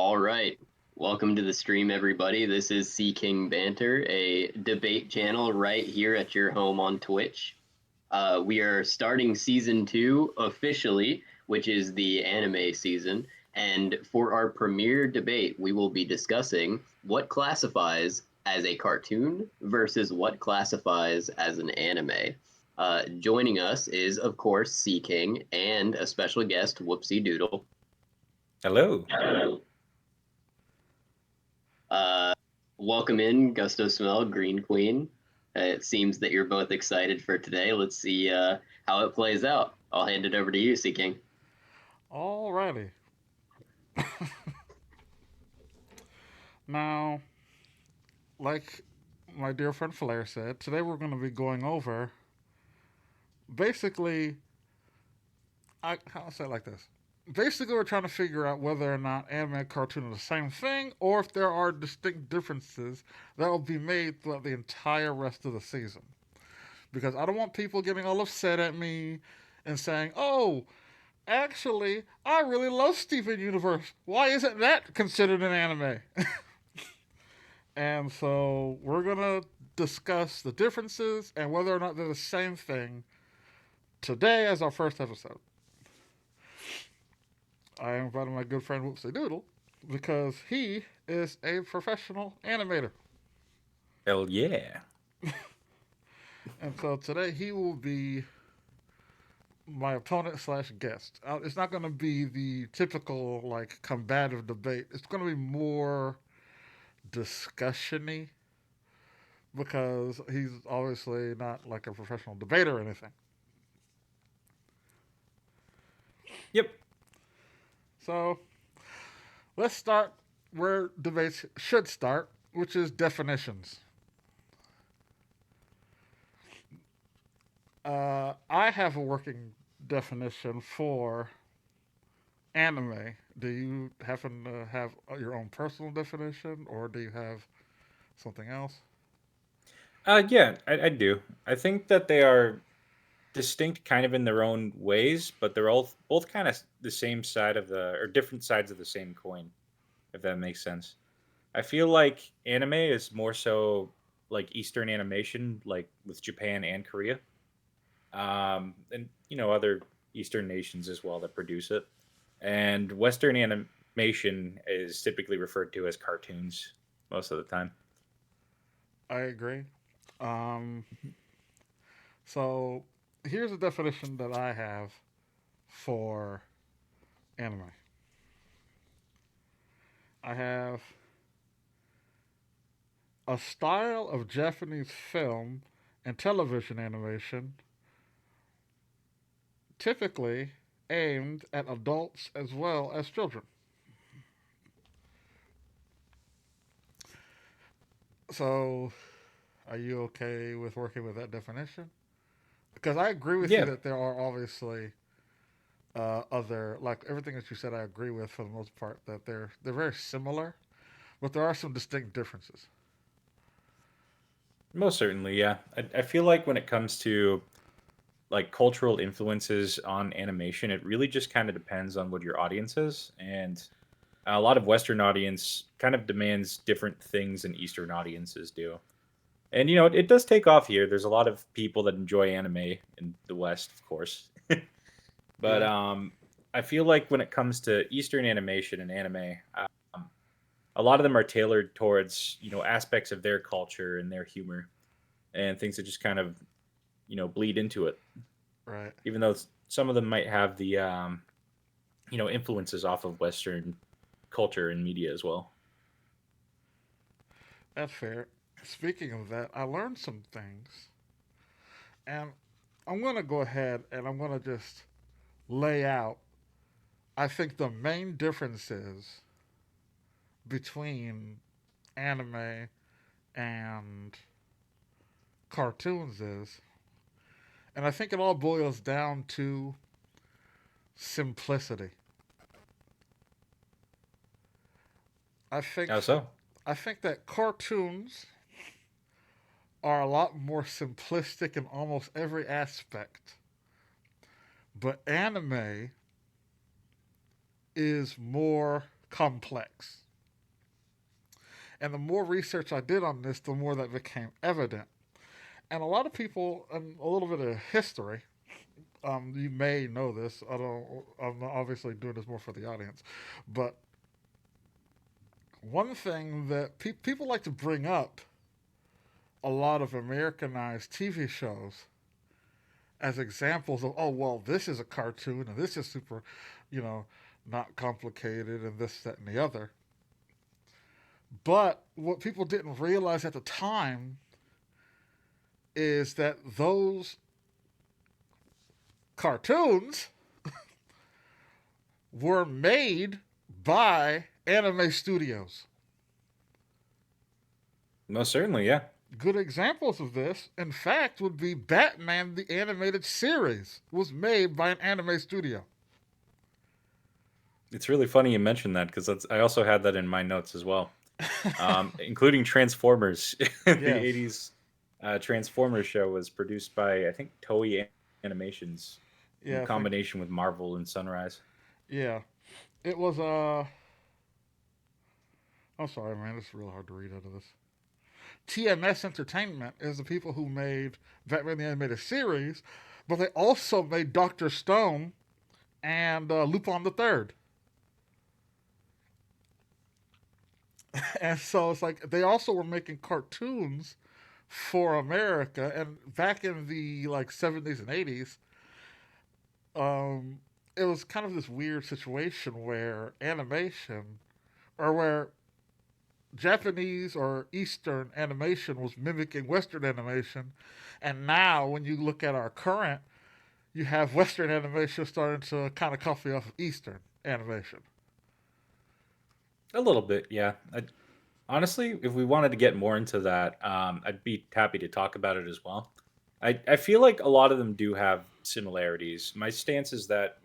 All right. Welcome to the stream, everybody. This is Sea King Banter, a debate channel right here at your home on Twitch. We are starting season 2 officially, which is the anime season. And for our premiere debate, we will be discussing what classifies as a cartoon versus what classifies as an anime. Joining us is, of course, Sea King and a special guest, Whoopsie Doodle. Hello. Uh, Welcome in, Gusto Smell, Green Queen. It seems that you're both excited for today. Let's see how it plays out. I'll hand it over to you, Sea King. Alrighty. Now, like my dear friend Flair said, today we're going to be going over basically, I'll say it like this. Basically, we're trying to figure out whether or not anime and cartoon are the same thing, or if there are distinct differences that will be made throughout the entire rest of the season. Because I don't want people getting all upset at me and saying, oh, actually, I really love Steven Universe. Why isn't that considered an anime? And so we're going to discuss the differences and whether or not they're the same thing today as our first episode. I invited my good friend Whoopsie Doodle because he is a professional animator. Hell yeah. And so today he will be my opponent slash guest. It's not going to be the typical like combative debate. It's going to be more discussion-y because he's obviously not like a professional debater or anything. Yep. So let's start where debates should start, which is definitions. I have a working definition for anime. Do you happen to have your own personal definition, or do you have something else? Yeah, I do. I think that they are distinct kind of in their own ways, but they're all both kind of the same side of the or different sides of the same coin, if that makes sense. I feel like anime is more so like Eastern animation, like with Japan and Korea. And other Eastern nations as well that produce it. And Western animation is typically referred to as cartoons most of the time. I agree. Um, so here's a definition that I have for anime. I have a style of Japanese film and television animation typically aimed at adults as well as children. So, are you okay with working with that definition? Because I agree with you Yeah, that there are obviously other, like everything that you said, I agree with for the most part. That they're very similar, but there are some distinct differences. most certainly. Yeah, I feel like when it comes to like cultural influences on animation, it really just kind of depends on what your audience is, and a lot of Western audience kind of demands different things than Eastern audiences do. And it does take off here. There's a lot of people that enjoy anime in the West, of course. But Yeah, I feel like when it comes to Eastern animation and anime, um, a lot of them are tailored towards aspects of their culture and their humor and things that just kind of bleed into it. right. Even though some of them might have the influences off of Western culture and media as well. That's fair. Speaking of that, I learned some things, and I'm gonna go ahead and I'm gonna just lay out. I think the main differences between anime and cartoons is, and I think it all boils down to simplicity. I think How so? I think that cartoons are a lot more simplistic in almost every aspect, but anime is more complex. And the more research I did on this, the more that became evident. And a lot of people, and a little bit of history, you may know this. I'm obviously doing this more for the audience, but one thing that people like to bring up a lot of Americanized TV shows as examples of, oh, well, this is a cartoon and this is super, you know, not complicated and this, that, and the other. But what people didn't realize at the time is that those cartoons were made by anime studios. Most certainly, yeah. Good examples of this, in fact, would be Batman the Animated Series was made by an anime studio. It's really funny you mentioned that because I also had that in my notes as well, including Transformers. The Yes. 80s Transformers show was produced by, I think, Toei Animations Yeah, in I think, combination with Marvel and Sunrise. yeah. It was I'm sorry, man. It's real hard to read out of this. TMS Entertainment is the people who made Batman the Animated Series, but they also made Doctor Stone and Lupin the Third. And so it's like they also were making cartoons for America. And back in the like 70s and 80s, it was kind of this weird situation where animation, or where Japanese or Eastern animation was mimicking Western animation. And now, when you look at our current, you have Western animation starting to kind of copy off of Eastern animation. A little bit, yeah. Honestly, if we wanted to get more into that, I'd be happy to talk about it as well. I feel like a lot of them do have similarities. My stance is that,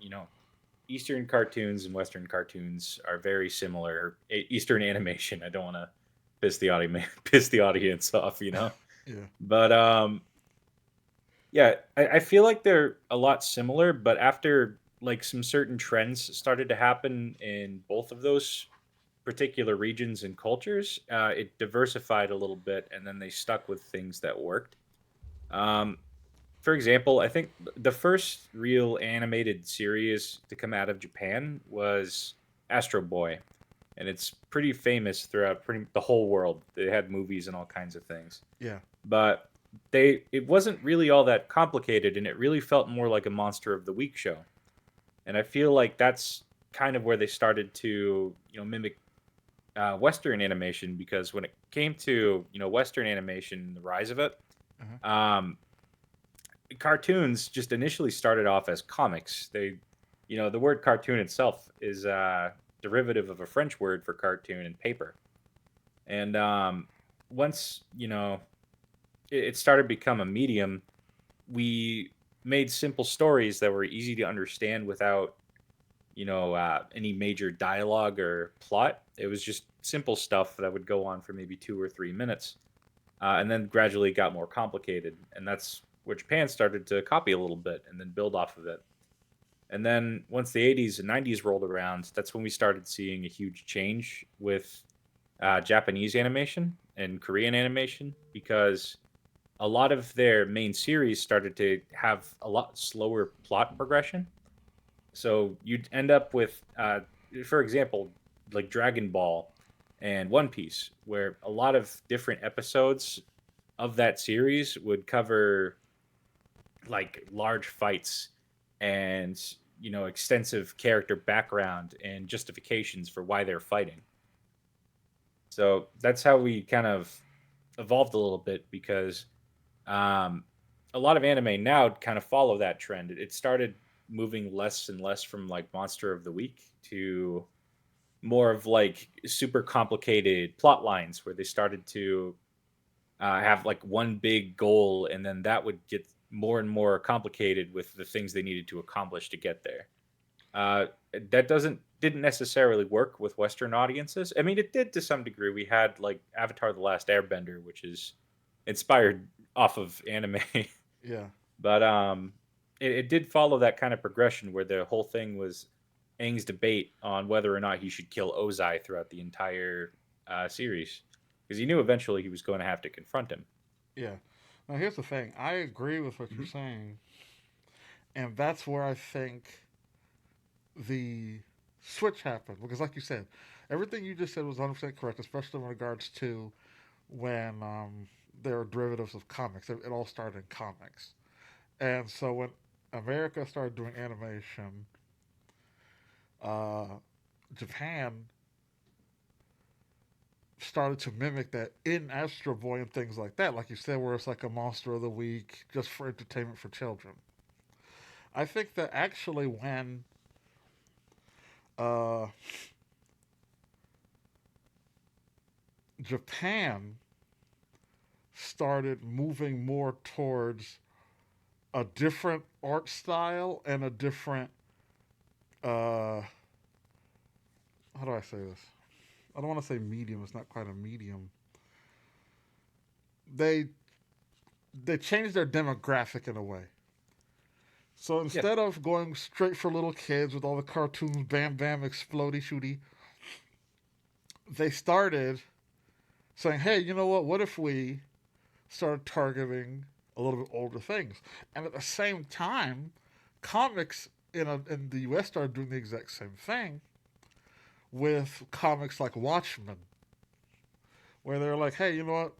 Eastern cartoons and Western cartoons are very similar. Eastern animation, I don't want to piss the audience off. Yeah. But yeah, I feel like they're a lot similar, but after like some certain trends started to happen in both of those particular regions and cultures, it diversified a little bit, and then they stuck with things that worked. Um, for example, I think the first real animated series to come out of Japan was Astro Boy, and it's pretty famous throughout the whole world. They had movies and all kinds of things, Yeah. but it wasn't really all that complicated, and it really felt more like a Monster of the Week show. And I feel like that's kind of where they started to mimic Western animation, because when it came to Western animation, the rise of it, Uh-huh. cartoons just initially started off as comics. The word cartoon itself is a derivative of a French word for cartoon and paper. And once it started to become a medium, we made simple stories that were easy to understand without any major dialogue or plot. It was just simple stuff that would go on for maybe 2 or 3 minutes, and then gradually got more complicated. And that's where Japan started to copy a little bit and then build off of it. And then once the 80s and 90s rolled around, that's when we started seeing a huge change with Japanese animation and Korean animation, because a lot of their main series started to have a lot slower plot progression. So you'd end up with, for example, like Dragon Ball and One Piece, where a lot of different episodes of that series would cover like large fights and extensive character background and justifications for why they're fighting. So that's how we kind of evolved a little bit, because um, a lot of anime now kind of follow that trend. It started moving less and less from like Monster of the Week to more of like super complicated plot lines, where they started to have like one big goal, and then that would get more and more complicated with the things they needed to accomplish to get there. Uh, that didn't necessarily work with Western audiences. I mean, it did to some degree. We had like Avatar: The Last Airbender, which is inspired off of anime, Yeah. but it did follow that kind of progression where the whole thing was Aang's debate on whether or not he should kill Ozai throughout the entire series, because he knew eventually he was going to have to confront him. Yeah. Now here's the thing. I agree with what you're Mhm. saying, and that's where I think the switch happened. Because, like you said, everything you just said was 100% correct, especially in regards to when there are derivatives of comics. It all started in comics, and so when America started doing animation, uh, Japan started to mimic that in Astro Boy and things like that, like you said, where it's like a monster of the week just for entertainment for children. I think that actually when uh, Japan started moving more towards a different art style and a different, uh, how do I say this? I don't want to say medium. It's not quite a medium. They they changed their demographic in a way. So Yeah, instead of going straight for little kids with all the cartoons, bam bam, explodey shooty, they started saying, "Hey, you know what? What if we started targeting a little bit older things?" And at the same time, comics in the U.S. started doing the exact same thing with comics like Watchmen, where they're like, "Hey, you know what?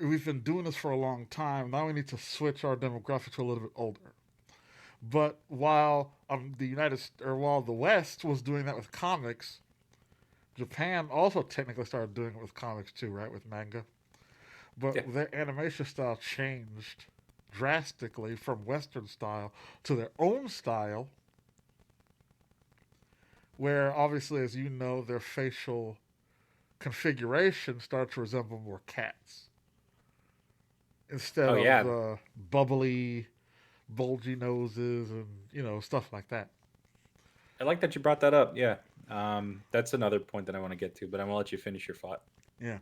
We've been doing this for a long time. Now we need to switch our demographic to a little bit older." But while while the West was doing that with comics, Japan also technically started doing it with comics too, right? With manga. But yeah. their animation style changed drastically from Western style to their own style, where obviously, as you know, their facial configuration started to resemble more cats instead Oh of yeah, the bubbly, bulgy noses and stuff like that. I like that you brought that up. Yeah, that's another point that I want to get to, but I'm gonna let you finish your thought. Yeah,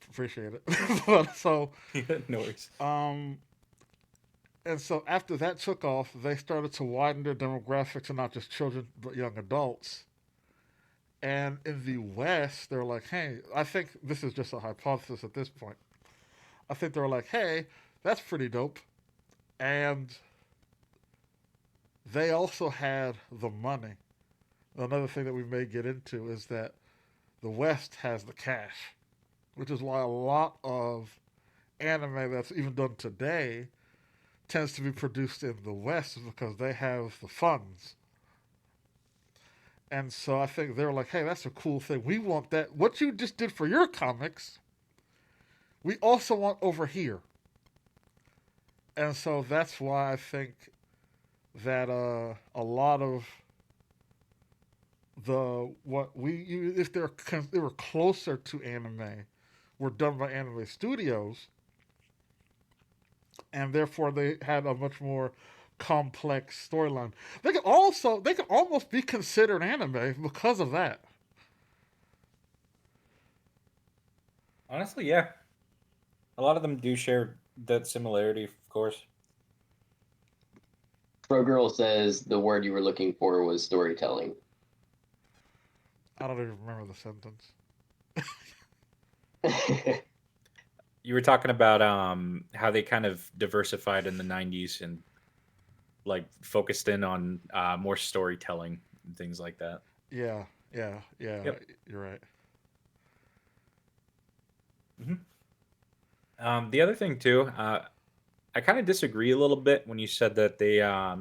appreciate it. But so Yeah, no worries. um, and so after that took off, they started to widen their demographic to not just children but young adults. And in the West, they're like, hey, I think this is just a hypothesis at this point. I think they're like, hey, that's pretty dope. And they also had the money. Another thing that we may get into is that the West has the cash, which is why a lot of anime that's even done today tends to be produced in the West because they have the funds. And so I think they're like, hey, that's a cool thing. We want that. What you just did for your comics, we also want over here. And so that's why I think that a lot of the what we if they were closer to anime were done by anime studios, and therefore they had a much more complex storyline. They could almost be considered anime because of that. Honestly, yeah, a lot of them do share that similarity, of course. Pro says the word you were looking for was storytelling. I don't even remember the sentence. You were talking about how they kind of diversified in the '90s and like focused in on more storytelling and things like that. Yeah, yeah. Yep. You're right. hmm the other thing too, I kind of disagree a little bit when you said that they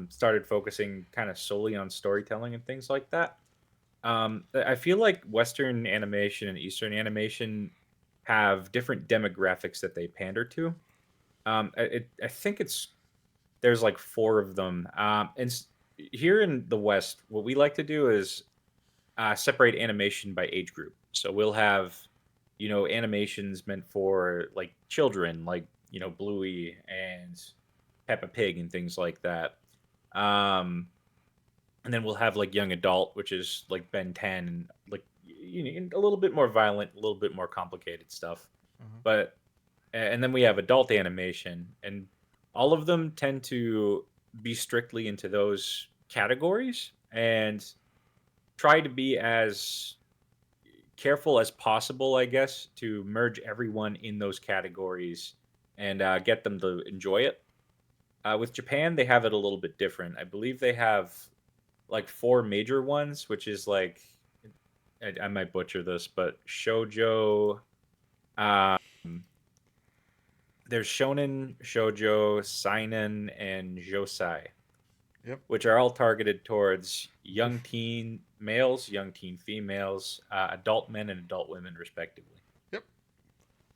started focusing kind of solely on storytelling and things like that. I feel like Western animation and Eastern animation have different demographics that they pander to. I think there's like four of them. Here in the West, what we like to do is separate animation by age group. So we'll have, animations meant for like children, like Bluey and Peppa Pig and things like that. Um, and then we'll have like young adult, which is like Ben 10, and like a little bit more violent, a little bit more complicated stuff. Uh-huh. But and then we have adult animation, and all of them tend to be strictly into those categories. And try to be as careful as possible, I guess, to merge everyone in those categories and get them to enjoy it. With Japan, they have it a little bit different. I believe they have like four major ones, which is like I might butcher this, but shojo. Um, there's shonen, shojo, seinen, and josei, Yep. which are all targeted towards young teen males, young teen females, adult men, and adult women, respectively. Yep.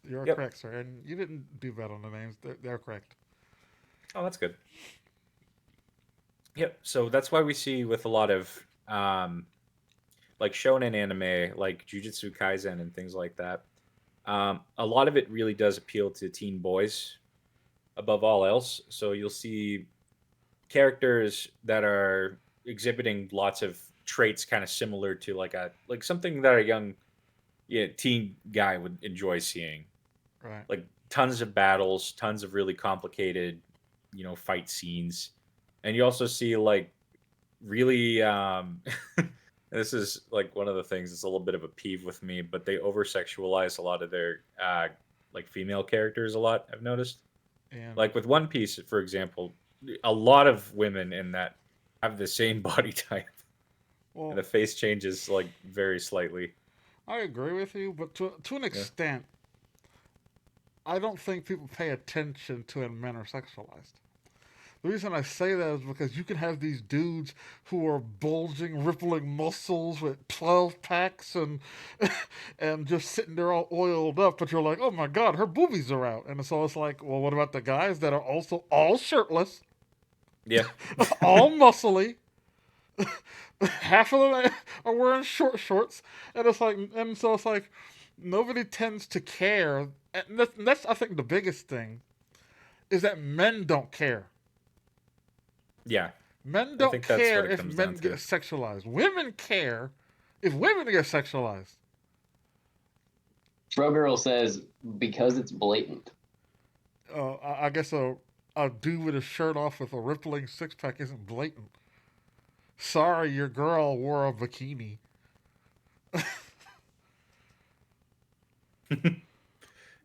You're Yep. correct, sir. And you didn't do bad on the names. They're correct. Oh, that's good. Yep. So that's why we see with a lot of like shonen anime, like Jujutsu Kaisen and things like that. A lot of it really does appeal to teen boys above all else. So you'll see characters that are exhibiting lots of traits kind of similar to like something that a young teen guy would enjoy seeing. Right. Like tons of battles, tons of really complicated, fight scenes. And you also see like really this is like one of the things that's a little bit of a peeve with me, but they over sexualize a lot of their like female characters a lot, I've noticed. And Like with One Piece, for example, a lot of women in that have the same body type, well, and the face changes like very slightly. I agree with you, but to an Yeah. extent, I don't think people pay attention to when men are sexualized. The reason I say that is because you can have these dudes who are bulging, rippling muscles with 12 packs and and just sitting there all oiled up, but you're like, oh my god, her boobies are out. And so it's like, well, what about the guys that are also all shirtless, Yeah. all muscly? Half of them are wearing short shorts, and so it's like, nobody tends to care. And that's I think the biggest thing is that men don't care. Yeah. Men I don't think that's what care it if comes men down get to. sexualized. Women care if women get sexualized. Girl says because it's blatant. I guess a dude with his shirt off with a rippling six pack isn't blatant. Sorry, your girl wore a bikini.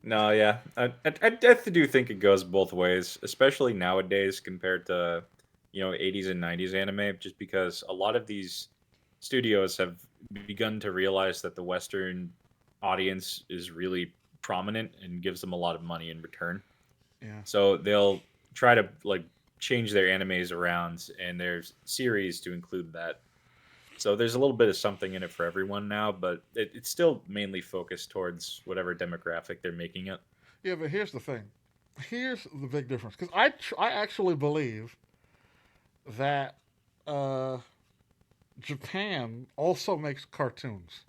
No, yeah, I do think it goes both ways, especially nowadays compared to 80s and 90s anime, just because a lot of these studios have begun to realize that the Western audience is really prominent and gives them a lot of money in return. Yeah. So they'll try to like change their animes around and their series to include that. So there's a little bit of something in it for everyone now, but it's still mainly focused towards whatever demographic they're making it. Yeah, but here's the thing. Here's the big difference. Because I actually believe that uh, Japan also makes cartoons.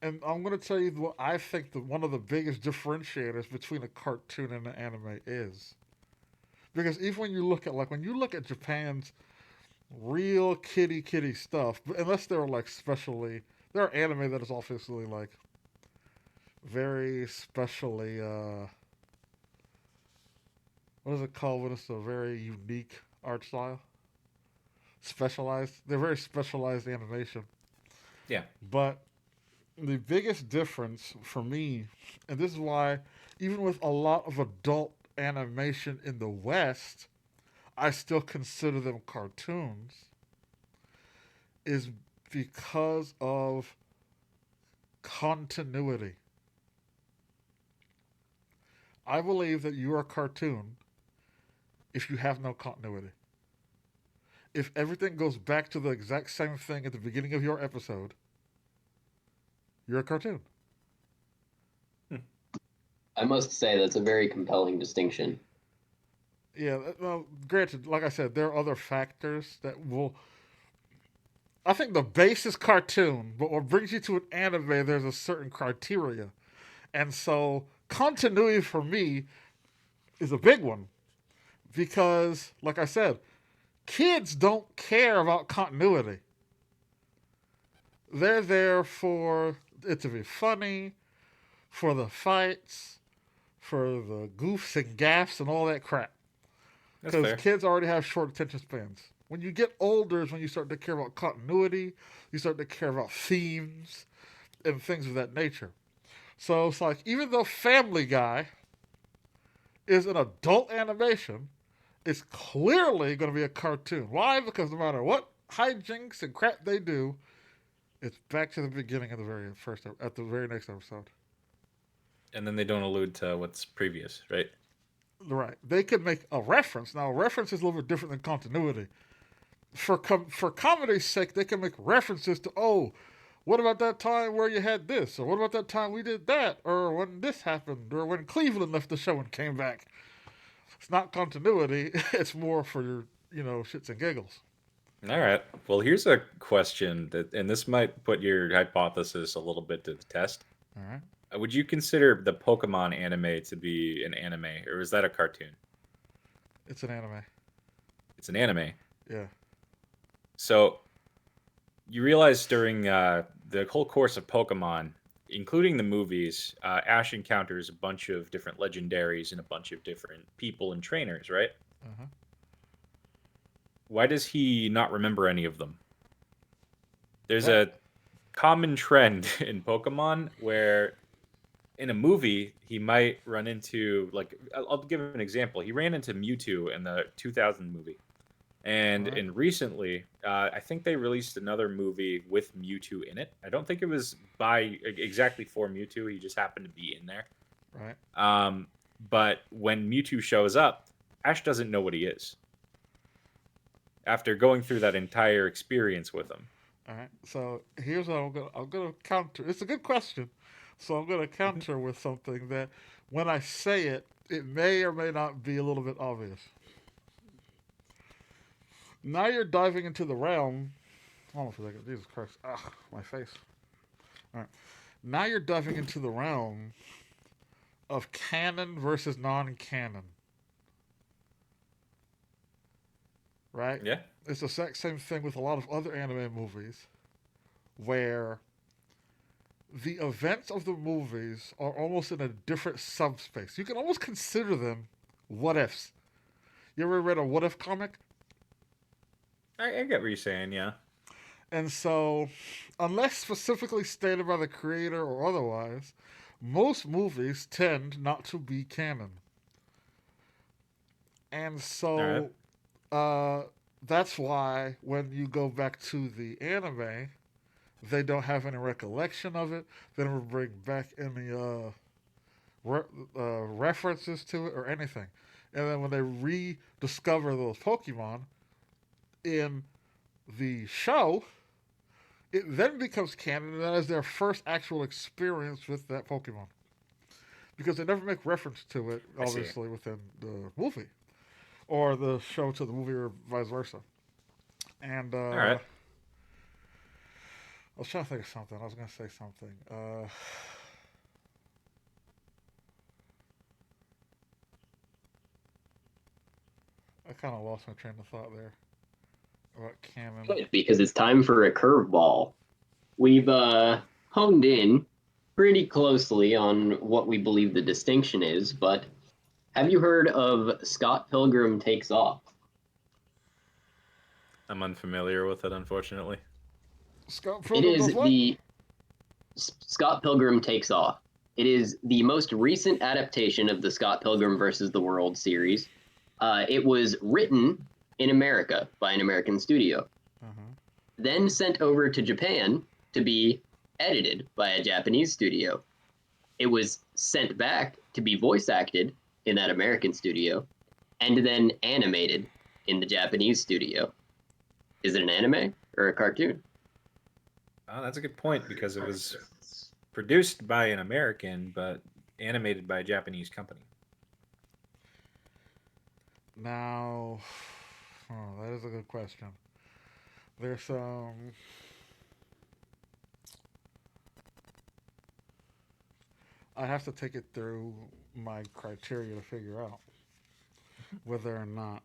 And I'm going to tell you what I think one of the biggest differentiators between a cartoon and an anime is. Because even when you look at Japan's real kitty stuff, unless they're like specially, there are anime that is obviously like very specially what is it called when it's a very unique art style? Specialized. They're very specialized animation. Yeah. But the biggest difference for me, and this is why even with a lot of adult animation in the West, I still consider them cartoons, is because of continuity. I believe that you're a cartoon if you have no continuity. If everything goes back to the exact same thing at the beginning of your episode, you're a cartoon. I must say that's a very compelling distinction. Yeah, well, granted, like I said, there are other factors that will. I think the base is cartoon, but what brings you to an anime, there's a certain criteria. And so, continuity for me is a big one. Because, like I said, kids don't care about continuity. They're there for it to be funny, for the fights, for the goofs and gaffs and all that crap. That's Because fair. kids already have short attention spans. When you get older is when you start to care about continuity, you start to care about themes and things of that nature. So it's like, even though Family Guy is an adult animation, it's clearly going to be a cartoon. Why? Because no matter what hijinks and crap they do, it's back to the beginning of the very first, at the very next episode. And then they don't allude to what's previous, right? Right. They could make a reference. Now, a reference is a little bit different than continuity. For comedy's sake, they can make references to, oh, what about that time where you had this? Or what about that time we did that? Or when this happened? Or when Cleveland left the show and came back? It's not continuity. It's more for your, shits and giggles. All right. Well, here's a question that, and this might put your hypothesis a little bit to the test. All right. Would you consider the Pokemon anime to be an anime, or is that a cartoon? It's an anime. It's an anime. Yeah. So you realize during the whole course of Pokemon, including the movies, Ash encounters a bunch of different legendaries and a bunch of different people and trainers, right? Uh-huh. Why does he not remember any of them? There's What? a common trend in Pokemon where in a movie he might run into, like, I'll give an example. He ran into Mewtwo in the 2000 movie. And Alright. in recently, I think they released another movie with Mewtwo in it. I don't think it was exactly for Mewtwo. He just happened to be in there. Right. But when Mewtwo shows up, Ash doesn't know what he is after going through that entire experience with him. All right. So here's what I'm gonna counter. It's a good question. So I'm gonna Mhm. counter with something that, when I say it, it may or may not be a little bit obvious. Now you're diving into the realm. Hold on for a second. Jesus Christ. Ah, my face. All right. Now you're diving into the realm of canon versus non-canon. Right? Yeah. It's the exact same thing with a lot of other anime movies, where the events of the movies are almost in a different subspace. You can almost consider them what ifs. You ever read a what if comic? I get what you're saying, yeah. And so, unless specifically stated by the creator or otherwise, most movies tend not to be canon. And All so, right. that's why when you go back to the anime, they don't have any recollection of it. They never bring back any references to it or anything. And then when they rediscover those Pokemon in the show, it then becomes canon, and that is their first actual experience with that Pokemon. Because they never make reference to it, I see. obviously, within the movie, or the show to the movie, or vice versa. And All right. I was trying to think of something. I was going to say something. I kind of lost my train of thought there about canon. Good, because it's time for a curveball. We've honed in pretty closely on what we believe the distinction is, but have you heard of Scott Pilgrim Takes Off? I'm unfamiliar with it, unfortunately. Scott It Pilgrim is does what? the Scott Pilgrim Takes Off. It is the most recent adaptation of the Scott Pilgrim versus the World series. It was written in America by an American studio, Uh-huh. then sent over to Japan to be edited by a Japanese studio. It was sent back to be voice acted in that American studio, and then animated in the Japanese studio. Is it an anime or a cartoon? Oh, that's a good point because it was produced by an American but animated by a Japanese company. Now, oh, that is a good question. There's some. I have to take it through my criteria to figure out whether or not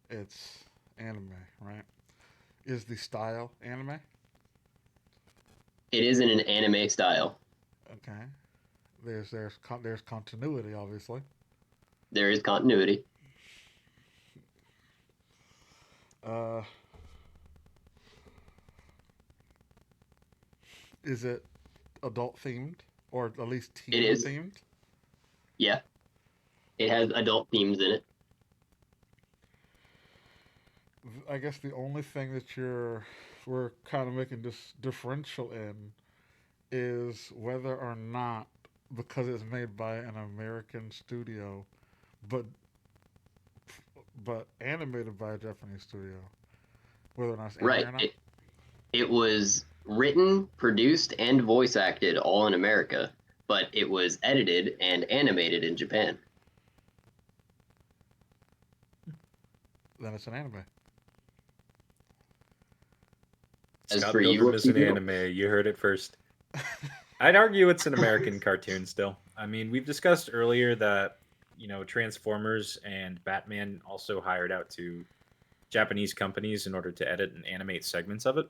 it's anime, right? Is the style anime? It is in an anime style. Okay. There's continuity, obviously. There is continuity. Uh, Is it adult themed or at least It teen is. themed? Yeah, it has adult themes in it. I guess the only thing that we're kind of making this differential in is whether or not, because it's made by an American studio, but animated by a Japanese studio, whether or not it's anime Right. or not. It was written, produced, and voice acted all in America, but it was edited and animated in Japan. Then it's an anime. As Scott for you, Pilgrim is an Steve? anime. You heard it first. I'd argue it's an American cartoon still. I mean, we've discussed earlier that, Transformers and Batman also hired out to Japanese companies in order to edit and animate segments of it.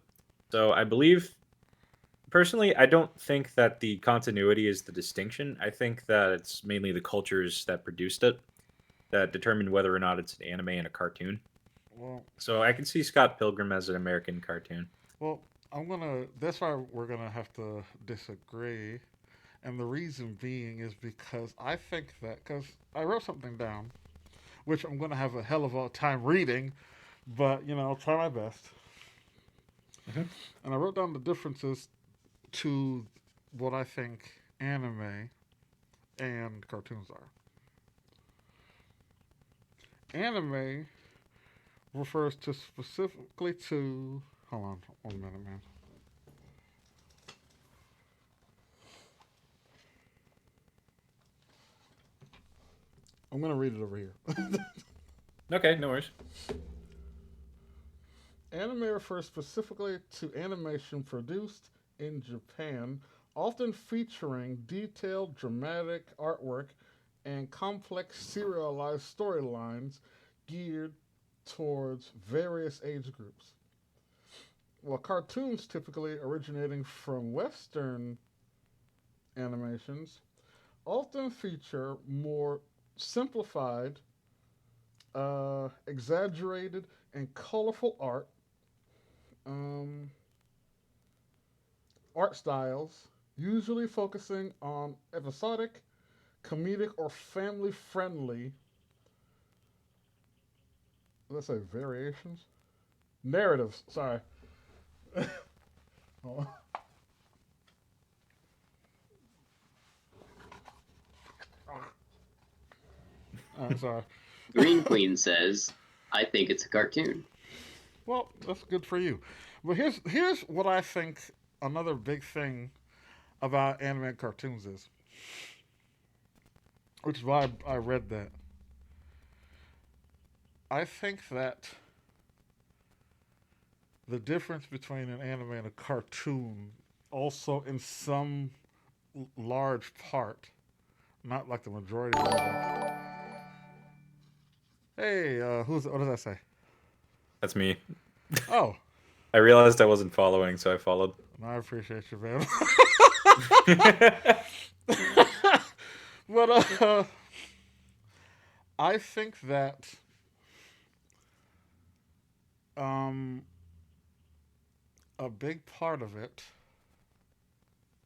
So I believe, personally, I don't think that the continuity is the distinction. I think that it's mainly the cultures that produced it that determine whether or not it's an anime and a cartoon. Well, So I can see Scott Pilgrim as an American cartoon. well, That's why we're gonna have to disagree, and the reason being is because I think that because I wrote something down, which I'm gonna have a hell of a time reading, but I'll try my best. Mhm. And I wrote down the differences to what I think anime and cartoons are. Anime refers to specifically to. Hold on 1 minute, man. I'm gonna read it over here. Okay, no worries. Anime refers specifically to animation produced in Japan, often featuring detailed dramatic artwork and complex serialized storylines geared towards various age groups. While cartoons typically originating from Western animations often feature more simplified, exaggerated, and colorful um, art styles, usually focusing on episodic, comedic, or family friendly, let's say variations, narratives. Sorry. Oh, I'm sorry. Green Queen says, I think it's a cartoon. Well, that's good for you. But here's what I think another big thing about animated cartoons is, which is why I read that. I think that the difference between an anime and a cartoon, also in some large part, not like the majority of them. Hey, what does that say? That's me. Oh, I realized I wasn't following, so I followed. I appreciate you, man. But I think that um, a big part of it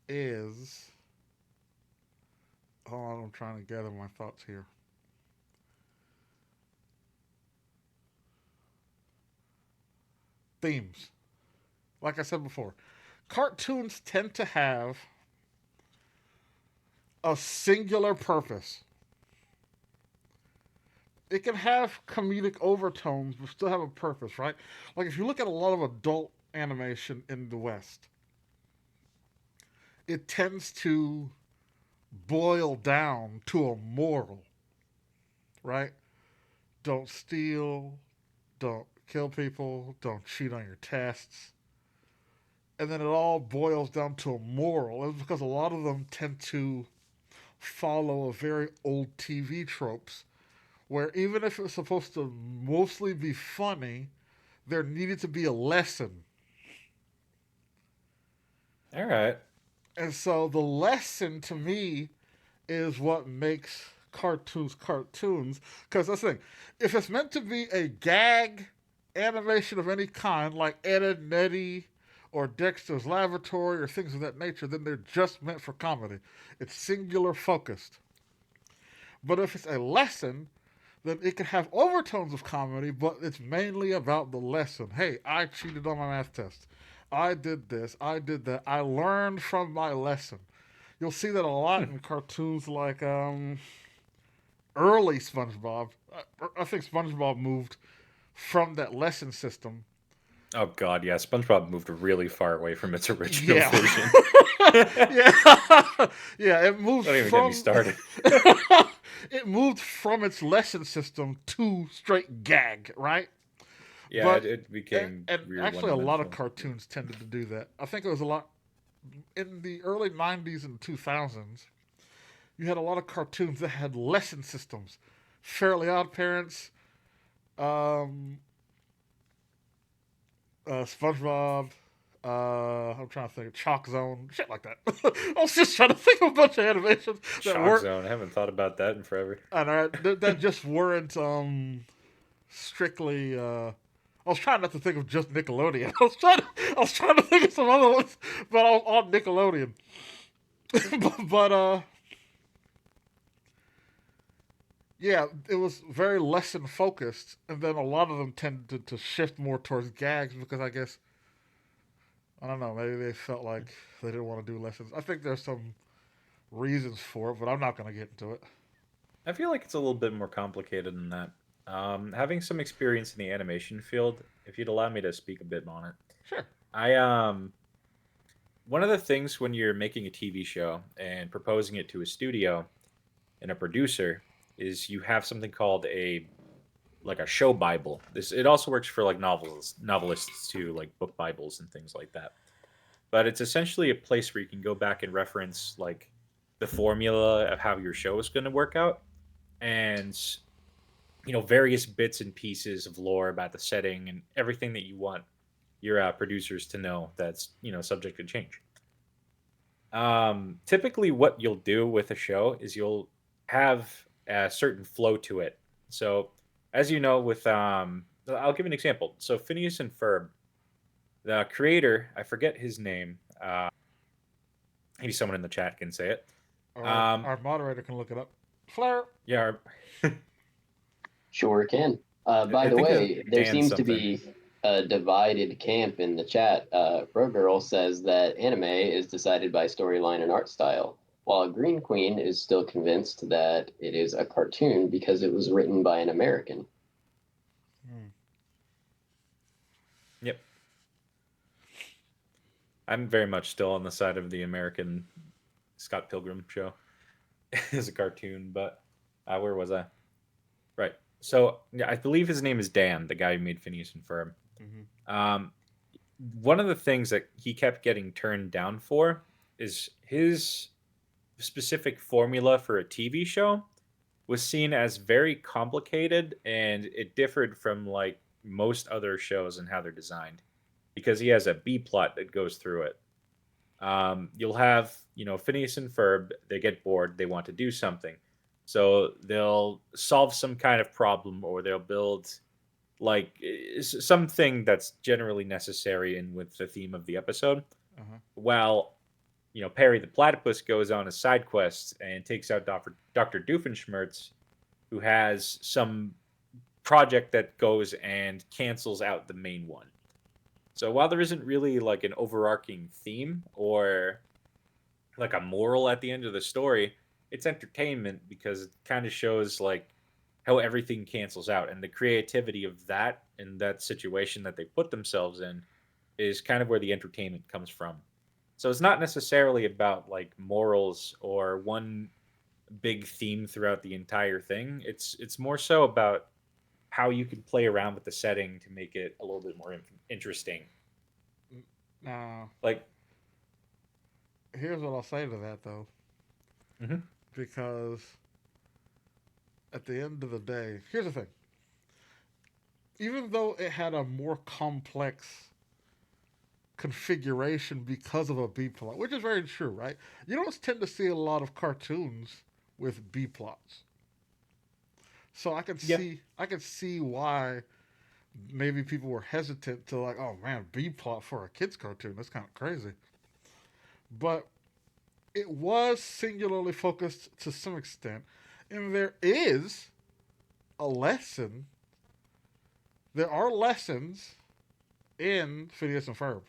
is. Hold on, I'm trying to gather my thoughts here. Themes. Like I said before, cartoons tend to have a singular purpose. It can have comedic overtones, but still have a purpose, right? Like if you look at a lot of adult animation in the West, it tends to boil down to a moral, right? Don't steal, don't kill people, don't cheat on your tests. And then it all boils down to a moral. It's because a lot of them tend to follow a very old TV tropes where even if it's supposed to mostly be funny, there needed to be a lesson. All right. And so the lesson to me is what makes cartoons cartoons. Because that's the thing. If it's meant to be a gag animation of any kind, like Ed, Edd n Eddy or Dexter's Laboratory or things of that nature, then they're just meant for comedy. It's singular focused. But if it's a lesson, then it can have overtones of comedy, but it's mainly about the lesson. Hey, I cheated on my math test. I did this. I did that. I learned from my lesson. You'll see that a lot in cartoons like early SpongeBob. I think SpongeBob moved from that lesson system. Oh God, yeah. SpongeBob moved really far away from its original Yeah. vision. Yeah. Yeah, it moved Don't even from get me started. it moved from its lesson system to straight gag, right? Yeah, But it became and real actually a lot of one-dimensional. cartoons tended to do that. I think it was a lot in the early 90s and 2000s. You had a lot of cartoons that had lesson systems. Fairly Odd Parents, um, SpongeBob. I'm trying to think. Chalk Zone, shit like that. I was just trying to think of a bunch of animations that Shock weren't, Zone. I haven't thought about that in forever. that just weren't strictly. I was trying not to think of just Nickelodeon. I was trying to think of some other ones, but I was on Nickelodeon. but yeah, it was very lesson focused, and then a lot of them tended to shift more towards gags because I guess I don't know, maybe they felt like they didn't want to do lessons. I think there's some reasons for it, but I'm not going to get into it. I feel like it's a little bit more complicated than that. Having some experience in the animation field, if you'd allow me to speak a bit on it, Sure. I one of the things when you're making a TV show and proposing it to a studio and a producer is you have something called a show bible. This it also works for like novelists too, like book bibles and things like that. But it's essentially a place where you can go back and reference like the formula of how your show is going to work out and various bits and pieces of lore about the setting and everything that you want your producers to know that's subject to change. Typically, what you'll do with a show is you'll have a certain flow to it. So, as you know, with I'll give an example. So, Phineas and Ferb, the creator, I forget his name. Maybe someone in the chat can say it. Our moderator can look it up. Flair. Yeah, Sure can. By I the think it's way, there Dan seems to something. be a divided camp in the chat. Girl says that anime is decided by storyline and art style, while Green Queen is still convinced that it is a cartoon because it was written by an American. Yep. I'm very much still on the side of the American Scott Pilgrim show as a cartoon, but where was I? Right. So yeah, I believe his name is Dan, the guy who made Phineas and Ferb. Mm-hmm. One of the things that he kept getting turned down for is his specific formula for a TV show was seen as very complicated and it differed from like most other shows and how they're designed because he has a B plot that goes through it. You'll have, Phineas and Ferb, they get bored, they want to do something. So they'll solve some kind of problem or they'll build like something that's generally necessary and with the theme of the episode. Uh-huh. While Perry the Platypus goes on a side quest and takes out Dr. Doofenshmirtz, who has some project that goes and cancels out the main one. So while there isn't really like an overarching theme or like a moral at the end of the story, it's entertainment because it kind of shows like how everything cancels out and the creativity of that and that situation that they put themselves in is kind of where the entertainment comes from. So it's not necessarily about like morals or one big theme throughout the entire thing. It's more so about how you can play around with the setting to make it a little bit more interesting. Now, Like, here's what I'll say to that though, Mhm. because at the end of the day, here's the thing. Even though it had a more complex configuration because of a B plot, which is very true, right? You don't tend to see a lot of cartoons with B plots. So I can Yeah. see why maybe people were hesitant to like, oh man, B plot for a kids cartoon. That's kind of crazy. But it was singularly focused to some extent, and there is a lesson. There are lessons in Phineas and Ferb.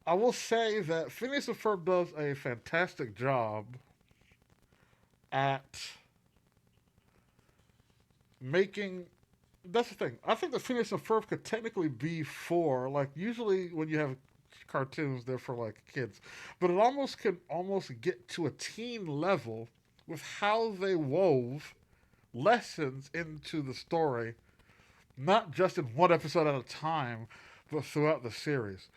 I will say that Phineas and Ferb does a fantastic job at making. That's the thing. I think that Phineas and Ferb could technically be for like usually when you have cartoons, they're for like kids, but it almost can almost get to a teen level with how they wove lessons into the story, not just in one episode at a time, but throughout the series.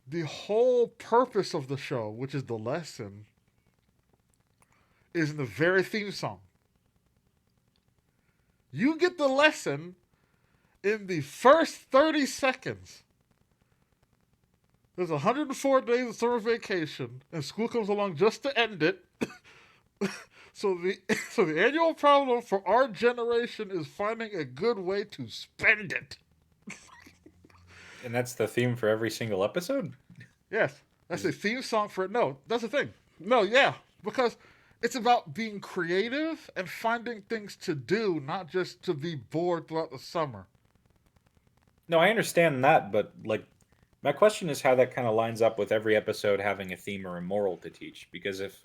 The whole purpose of the show, which is the lesson, is in the very theme song. You get the lesson in the first 30 seconds. There's 104 days of summer vacation, and school comes along just to end it. So the annual problem for our generation is finding a good way to spend it. And that's the theme for every single episode? Yes, that's a theme song for it. No, that's the thing. No, yeah, because it's about being creative and finding things to do, not just to be bored throughout the summer. No, I understand that, but like my question is how that kind of lines up with every episode having a theme or a moral to teach. Because if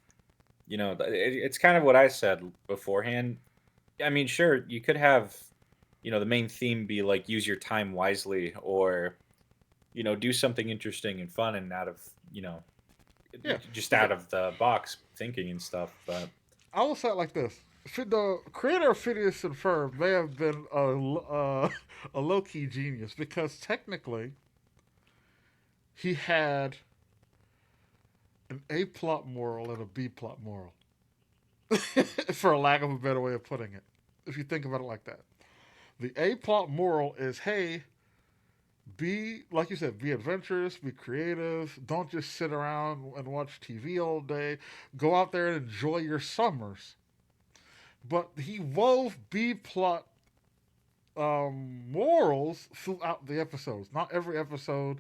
it's kind of what I said beforehand. I mean, sure, you could have, the main theme be like use your time wisely, or do something interesting and fun and out of Yeah, just out of the box thinking and stuff. But I will say it like this: the creator of Phineas and Ferb may have been a low key genius because technically he had an A plot moral and a B plot moral, for a lack of a better way of putting it. If you think about it like that, the A plot moral is, hey, be like you said, be adventurous, be creative. Don't just sit around and watch TV all day. Go out there and enjoy your summers. But he wove B plot morals throughout the episodes. Not every episode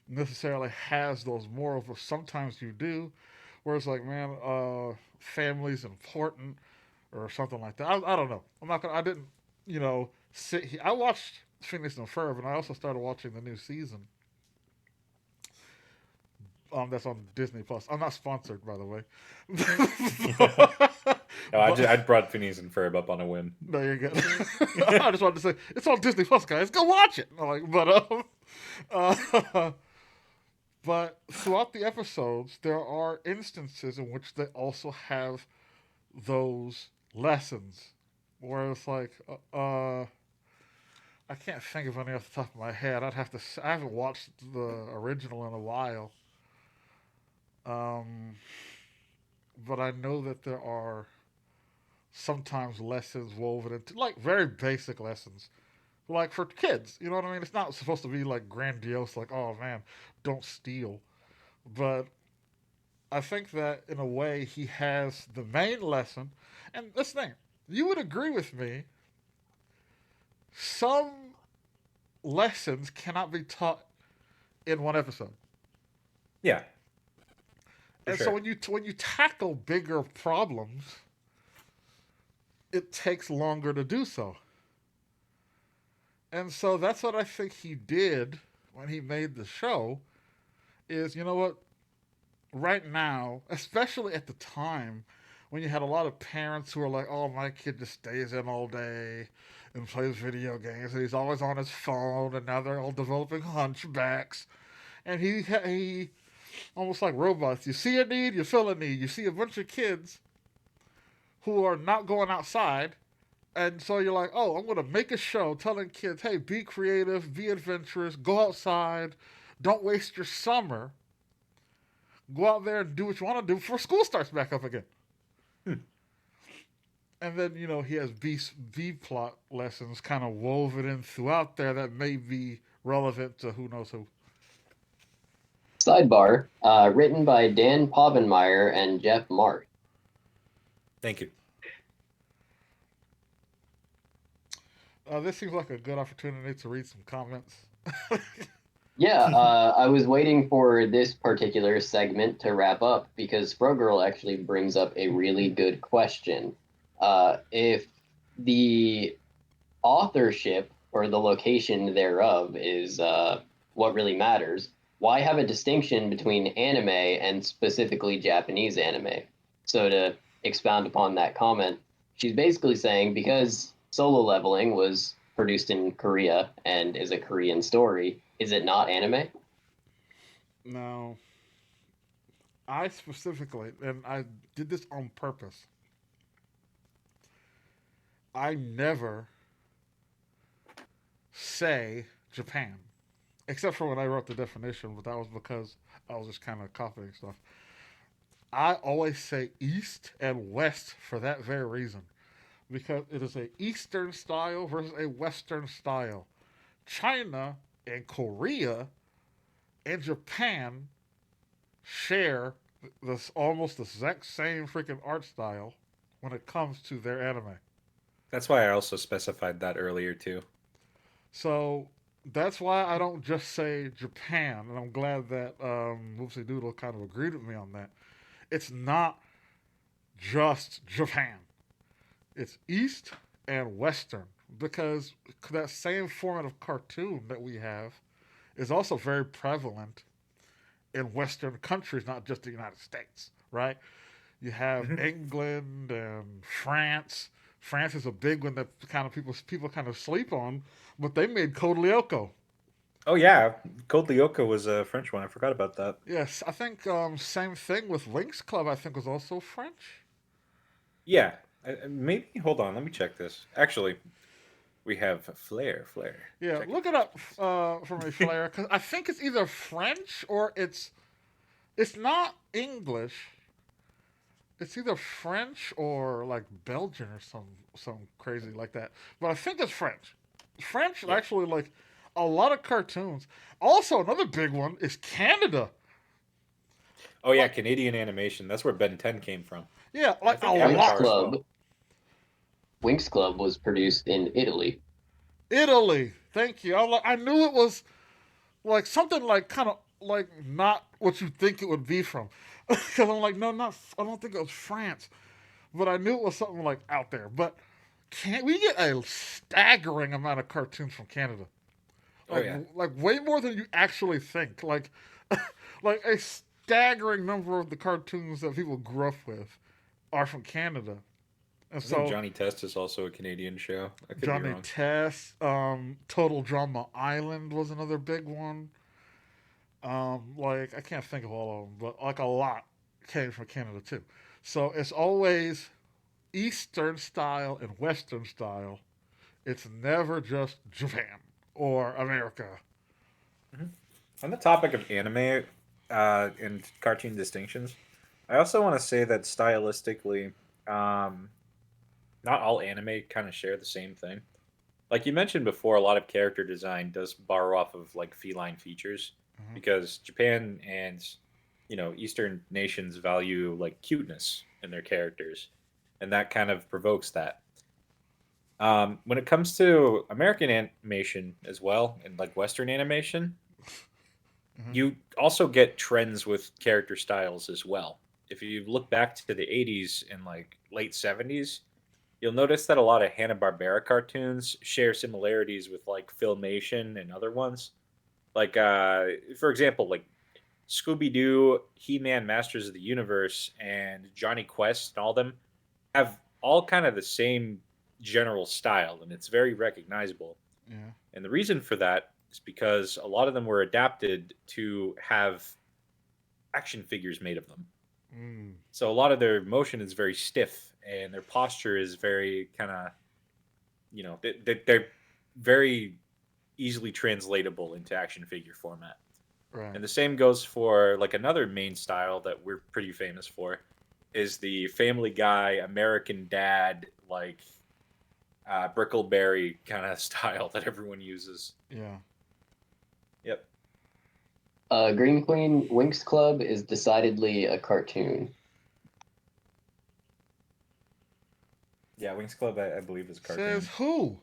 necessarily has those morals, but sometimes you do. Where it's like, man, family's important or something like that. I don't know. I'm not gonna. I didn't, sit here. I watched Phineas and Ferb, and I also started watching the new season. That's on Disney Plus. I'm not sponsored, by the way. no, I brought Phineas and Ferb up on a whim. No, you're good. I just wanted to say it's on Disney Plus, guys. Go watch it. But throughout the episodes, there are instances in which they also have those lessons, where it's like, I can't think of any off the top of my head. I haven't watched the original in a while. But I know that there are sometimes lessons woven into, like, very basic lessons, like for kids. You know what I mean? It's not supposed to be like grandiose, like, oh man, don't steal. But I think that in a way he has the main lesson. And this thing, you would agree with me. Some lessons cannot be taught in one episode. Yeah. And sure. so when you tackle bigger problems, it takes longer to do so. And so that's what I think he did when he made the show is, you know what? Right now, especially at the time when you had a lot of parents who were like, oh, my kid just stays in all day and plays video games and he's always on his phone and now they're all developing hunchbacks. And he almost like robots. You see a need, you fill a need. You see a bunch of kids who are not going outside. And so you're like, oh, I'm going to make a show telling kids, hey, be creative, be adventurous, go outside, don't waste your summer. Go out there and do what you want to do before school starts back up again. And then, he has B plot lessons kind of woven in throughout there that may be relevant to who knows who. Sidebar, written by Dan Povenmire and Jeff Marsh. Thank you. This seems like a good opportunity to read some comments. Yeah, I was waiting for this particular segment to wrap up because Frogirl actually brings up a really good question. If the authorship or the location thereof is what really matters, why have a distinction between anime and specifically Japanese anime? So to expound upon that comment, she's basically saying because Solo Leveling was produced in Korea and is a Korean story, is it not anime? Now, I specifically, and I did this on purpose, I never say Japan, except for when I wrote the definition, but that was because I was just kind of copying stuff. I always say East and West for that very reason, because it is a Eastern style versus a Western style. China and Korea and Japan share this almost the exact same freaking art style when it comes to their anime. That's why I also specified that earlier too. So that's why I don't just say Japan, and I'm glad that Whoopsie Doodle kind of agreed with me on that. It's not just Japan. It's East and Western because that same format of cartoon that we have is also very prevalent in Western countries, not just the United States, right? You have Mhm. England and France. France is a big one that kind of people kind of sleep on, but they made Code Lyoko. Oh yeah, Code Lyoko was a French one. I forgot about that. Yes, I think same thing with Winx Club. I think was also French. Yeah, maybe. Hold on, let me check this. Actually, we have Flair. Flair. Yeah, Check look it it up for me, out. Flair, because I think it's either French or it's not English. It's either French or like Belgian or some crazy like that. But I think it's French. French Yeah. actually like a lot of cartoons. Also, another big one is Canada. Oh yeah, Like Canadian animation. That's where Ben 10 came from. yeah, I like a think Winx Avatar lot. as Club, well. Winx Club was produced in Italy. Italy. Thank you. I knew it was like something like kind of like not what you think it would be from. Because I'm like, no, not. I don't think it was France, but I knew it was something like out there. But can we get a staggering amount of cartoons from Canada? Oh like yeah. like way more than you actually think. Like like a staggering number of the cartoons that people grew up with are from Canada, and I think so Johnny Test is also a Canadian show. I could be Johnny wrong. Test, Total Drama Island was another big one. Like I can't think of all of them, but like a lot came from Canada too. So it's always Eastern style and Western style. It's never just Japan or America. Mhm. On the topic of anime and cartoon distinctions, I also want to say that stylistically, um, not all anime kind of share the same thing. Like you mentioned before, a lot of character design does borrow off of like feline features Mhm. because Japan and Eastern nations value like cuteness in their characters, and that kind of provokes that. When it comes to American animation as well, and like Western animation, Mhm. you also get trends with character styles as well. If you look back to the 80s and like late 70s, you'll notice that a lot of Hanna-Barbera cartoons share similarities with like Filmation and other ones. Like for example, like Scooby-Doo, He-Man Masters of the Universe and Johnny Quest and all them have all kind of the same general style and it's very recognizable. Yeah. And the reason for that is because a lot of them were adapted to have action figures made of them. Mm. So a lot of their motion is very stiff and their posture is very kind of, they're very easily translatable into action figure format. Right. And the same goes for like another main style that we're pretty famous for is the Family Guy, American Dad, like Brickleberry kind of style that everyone uses. Yeah. Yep. Green Queen Winx Club is decidedly a cartoon. Yeah, Wings Club, I believe, is a Says cartoon. who?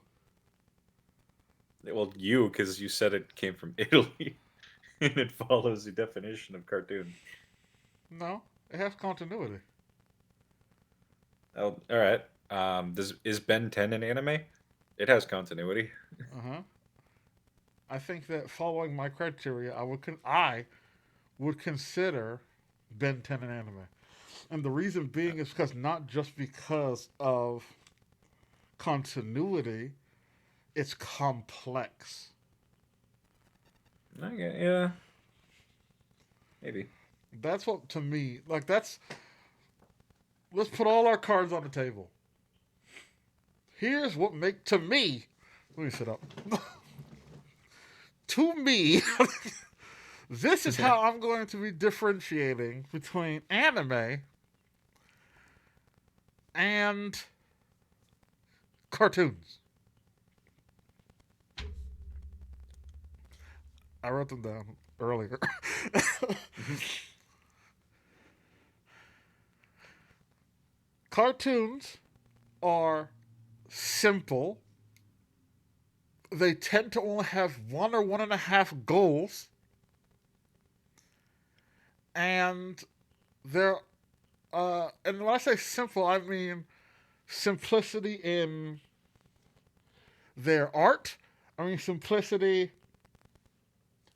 Well, you, because you said it came from Italy, and it follows the definition of cartoon. No, it has continuity. Oh, all right. Is Ben 10 an anime? It has continuity. Uh-huh. I think that following my criteria, I would consider Ben 10 an anime. And the reason being is because not just because of continuity, it's complex. Okay, yeah, maybe. That's what, to me, like, that's. Let's put all our cards on the table. Here's what to me. Let me sit up. To me, this is how I'm going to be differentiating between anime and cartoons. I wrote them down earlier. Cartoons are simple. They tend to only have one or one and a half goals. And they're and when I say simple, I mean simplicity in their art. I mean simplicity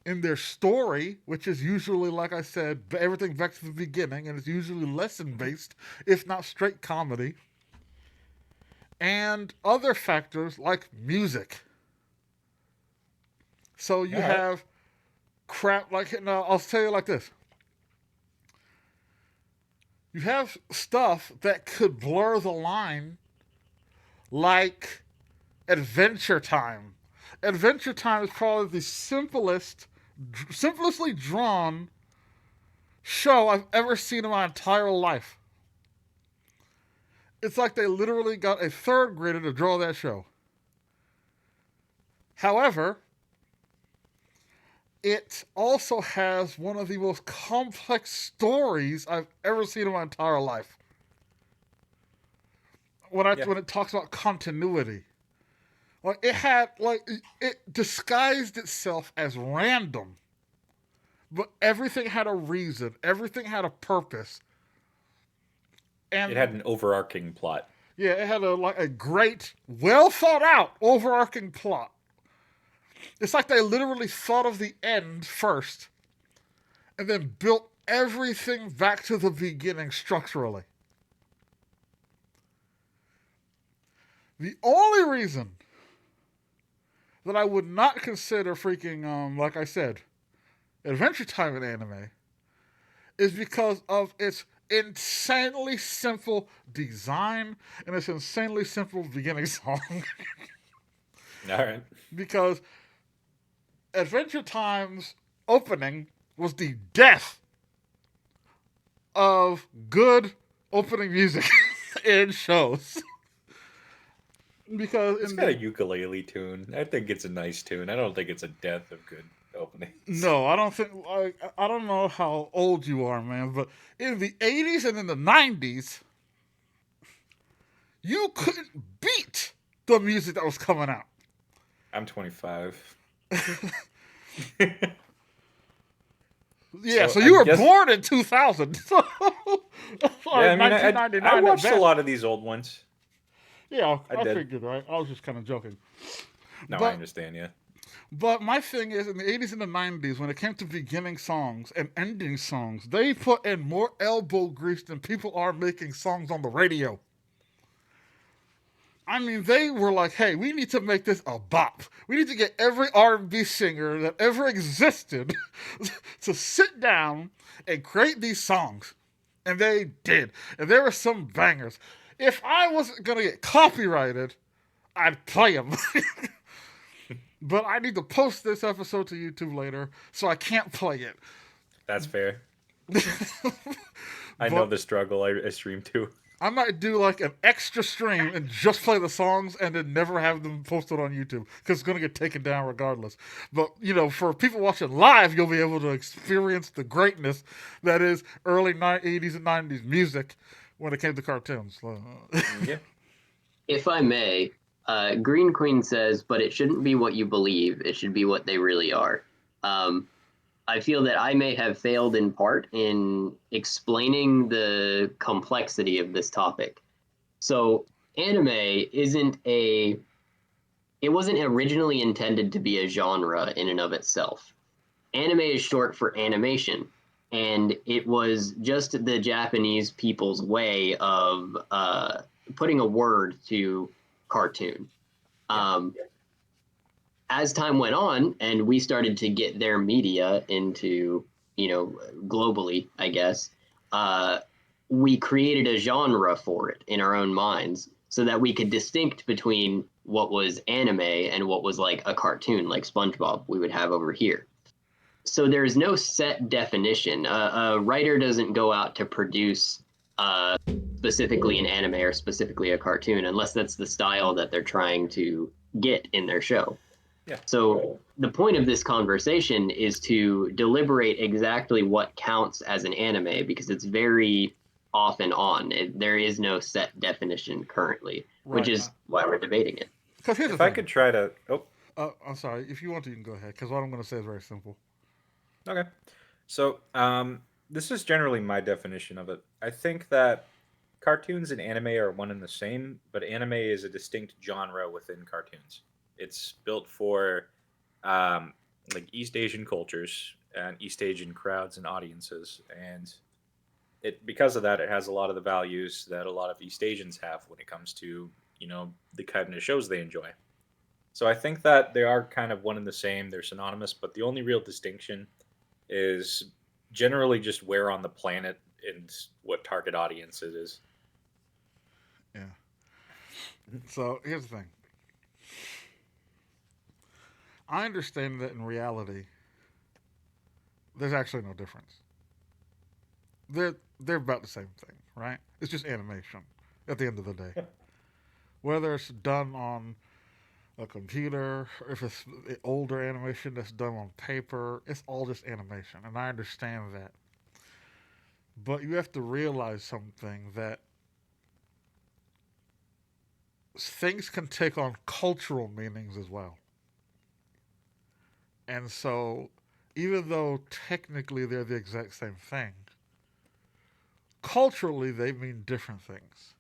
in their story, which is usually, like I said, everything back to the beginning, and it's usually lesson based, if not straight comedy. And other factors like music. So you have crap like, no, I'll tell you like this. You have stuff that could blur the line, like Adventure Time. Adventure Time is probably the simplestly drawn show I've ever seen in my entire life. It's like they literally got a third grader to draw that show. However, it also has one of the most complex stories I've ever seen in my entire life. When it talks about continuity, like it disguised itself as random, but everything had a reason, everything had a purpose, and it had an overarching plot. Yeah, it had a great, well thought out overarching plot. It's like they literally thought of the end first and then built everything back to the beginning structurally. The only reason that I would not consider freaking, like I said, Adventure Time in anime is because of its insanely simple design and its insanely simple beginning song. All right. Because Adventure Time's opening was the death of good opening music in shows. Because it's got a ukulele tune. I think it's a nice tune. I don't think it's a death of good openings. No, I don't think. I don't know how old you are, man, but in the 80s and in the 90s, you couldn't beat the music that was coming out. I'm 25. Yeah, so you were born in 2000. Yeah, I mean, I watched a lot of these old ones. Yeah, I figured, right? I was just kind of joking. No, I understand, yeah. But my thing is, in the 80s and the 90s, when it came to beginning songs and ending songs, they put in more elbow grease than people are making songs on the radio. I mean, they were like, hey, we need to make this a bop. We need to get every R&B singer that ever existed to sit down and create these songs. And they did. And there were some bangers. If I wasn't going to get copyrighted, I'd play them. But I need to post this episode to YouTube later, so I can't play it. That's fair. I know the struggle I stream too. I might do like an extra stream and just play the songs and then never have them posted on YouTube because it's going to get taken down regardless. But, you know, for people watching live, you'll be able to experience the greatness that is early 80s and 90s music when it came to cartoons. If I may, Green Queen says, but it shouldn't be what you believe. It should be what they really are. I feel that I may have failed in part in explaining the complexity of this topic. So anime it wasn't originally intended to be a genre in and of itself. Anime is short for animation, and it was just the Japanese people's way of putting a word to cartoon. Um, as time went on and we started to get their media into, globally, I guess, we created a genre for it in our own minds so that we could distinct between what was anime and what was like a cartoon, like SpongeBob we would have over here. So there's no set definition. A writer doesn't go out to produce specifically an anime or specifically a cartoon unless that's the style that they're trying to get in their show. Yeah. So the point of this conversation is to deliberate exactly what counts as an anime because it's very off and on. There is no set definition currently, which is why we're debating it. Because here's If I could try to... I'm sorry. If you want to, you can go ahead. Because what I'm going to say is very simple. Okay. So, this is generally my definition of it. I think that cartoons and anime are one and the same, but anime is a distinct genre within cartoons. It's built for like East Asian cultures and East Asian crowds and audiences, and because of that, it has a lot of the values that a lot of East Asians have when it comes to the kind of shows they enjoy. So I think that they are kind of one and the same. They're synonymous, but the only real distinction is generally just where on the planet and what target audience it is. Yeah. So here's the thing. I understand that in reality, there's actually no difference. They're about the same thing, right? It's just animation at the end of the day. Whether it's done on a computer, or if it's older animation that's done on paper, it's all just animation, and I understand that. But you have to realize something that things can take on cultural meanings as well. And so, even though technically they're the exact same thing, culturally they mean different things.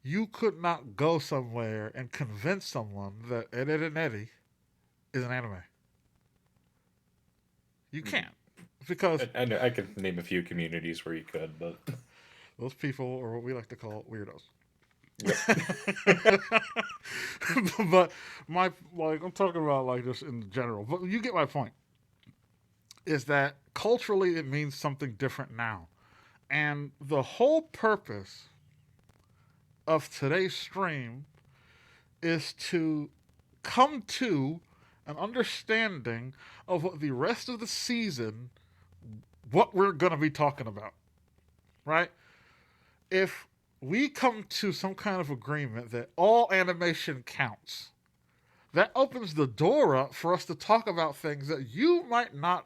You could not go somewhere and convince someone that Ed, Ed and Eddie is an anime. You can't. Because I know I could name a few communities where you could, but those people are what we like to call weirdos. Yep. But I'm talking about like just in general. But you get my point. Is that culturally it means something different now. And the whole purpose of today's stream is to come to an understanding of what the rest of the season, what we're going to be talking about. Right? If we come to some kind of agreement that all animation counts, that opens the door up for us to talk about things that you might not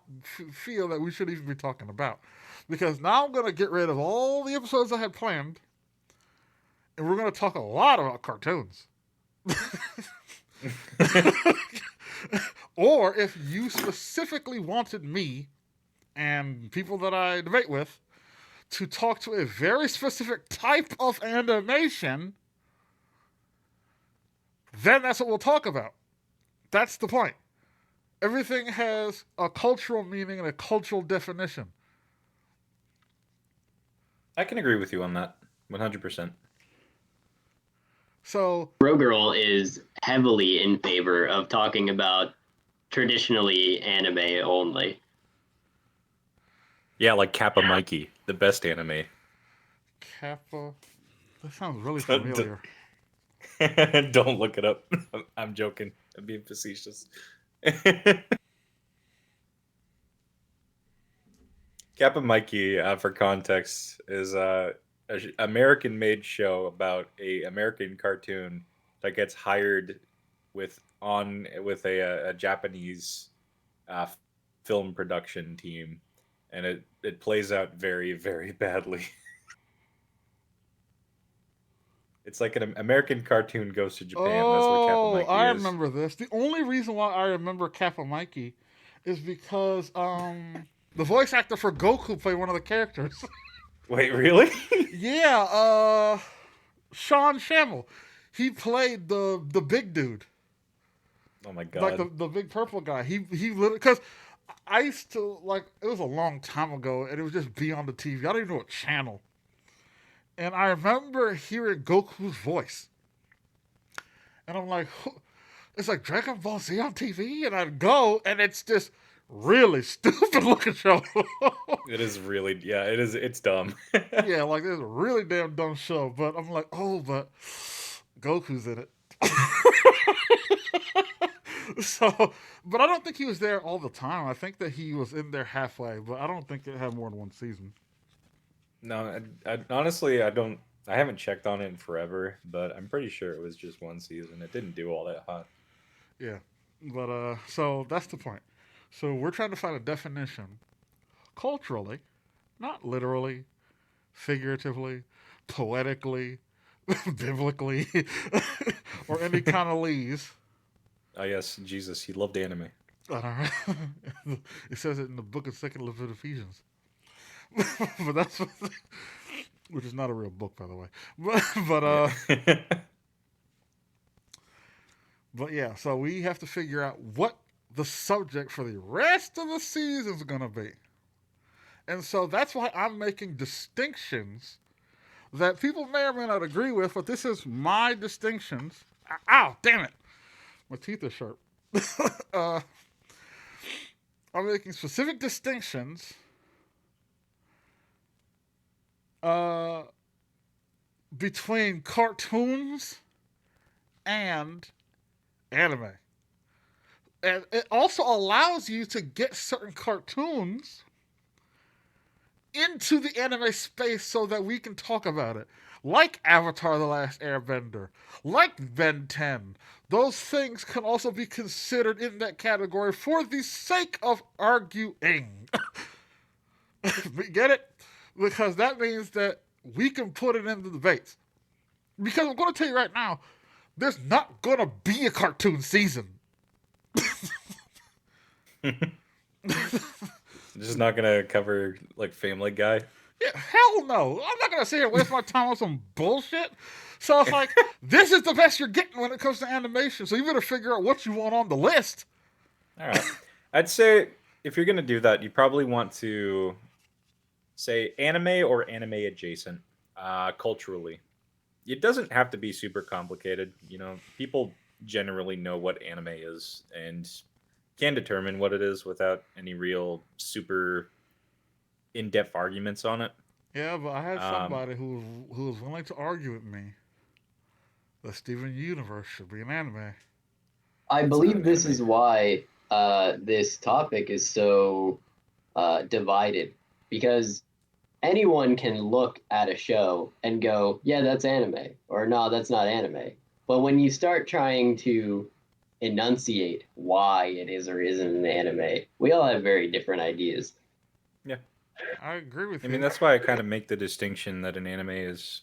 feel that we should even be talking about. Because now I'm going to get rid of all the episodes I had planned, and we're going to talk a lot about cartoons. Or if you specifically wanted me and people that I debate with to talk to a very specific type of animation, then that's what we'll talk about. That's the point. Everything has a cultural meaning and a cultural definition. I can agree with you on that 100%. So Rogirl is heavily in favor of talking about traditionally anime only. Yeah, like Kappa Mikey, the best anime. Kappa, that sounds really familiar. Don't look it up. I'm joking. I'm being facetious. Kappa Mikey, for context, is a American-made show about a American cartoon that gets hired with a Japanese film production team, and it plays out very, very badly. It's like an American cartoon goes to Japan. That's what Kappa Oh, I Mikey is. remember this. The only reason why I remember Kappa Mikey is because the voice actor for Goku played one of the characters. Wait, really? Yeah, Sean Shamel. He played the big dude, Oh my like god. the big purple guy. He literally because I used to like it was a long time ago, and it would just be on the TV. I don't even know what channel. And I remember hearing Goku's voice, and I'm like, it's like Dragon Ball Z on TV, and I'd go, and it's this really stupid looking show. It is really, yeah, it is. It's dumb. Yeah, like it's a really damn dumb show, but I'm like, oh, but Goku's in it. So, but I don't think he was there all the time. I think that he was in there halfway, but I don't think it had more than one season. No, honestly, I don't. I haven't checked on it in forever, but I'm pretty sure it was just one season. It didn't do all that hot. Yeah, but so that's the point. So we're trying to find a definition culturally, not literally, figuratively, poetically, biblically, or any kind of lees. Oh yes, Jesus, he loved anime. It says it in the book of Second Ephesians. But that's what, which is not a real book, by the way. Yeah. But yeah. So we have to figure out what the subject for the rest of the season is gonna be, and so that's why I'm making distinctions that people may or may not agree with. But this is my distinctions. Ow! Damn it! My teeth are sharp. uh, I'm making specific distinctions uh, between cartoons and anime. And it also allows you to get certain cartoons into the anime space so that we can talk about it. Like Avatar The Last Airbender, like Ben 10. Those things can also be considered in that category for the sake of arguing. Get it? Because that means that we can put it in the debates. Because I'm going to tell you right now, there's not going to be a cartoon season. Just not gonna cover like Family Guy. Yeah, hell no. I'm not going to sit here and waste my time on some bullshit. So it's like, this is the best you're getting when it comes to animation. So you better figure out what you want on the list. All right, I'd say if you're gonna do that, you probably want to say anime or anime adjacent, culturally. It doesn't have to be super complicated. People generally know what anime is and can determine what it is without any real super in-depth arguments on it. Yeah, but I had Um, somebody who was willing to argue with me that Steven Universe should be an anime. I it's not believe an this anime. is why this topic is so divided, because anyone can look at a show and go, yeah, that's anime, or no, that's not anime. But when you start trying to enunciate why it is or isn't an anime, we all have very different ideas. Yeah, I agree with I you. mean that's why I kind of make the distinction that an anime is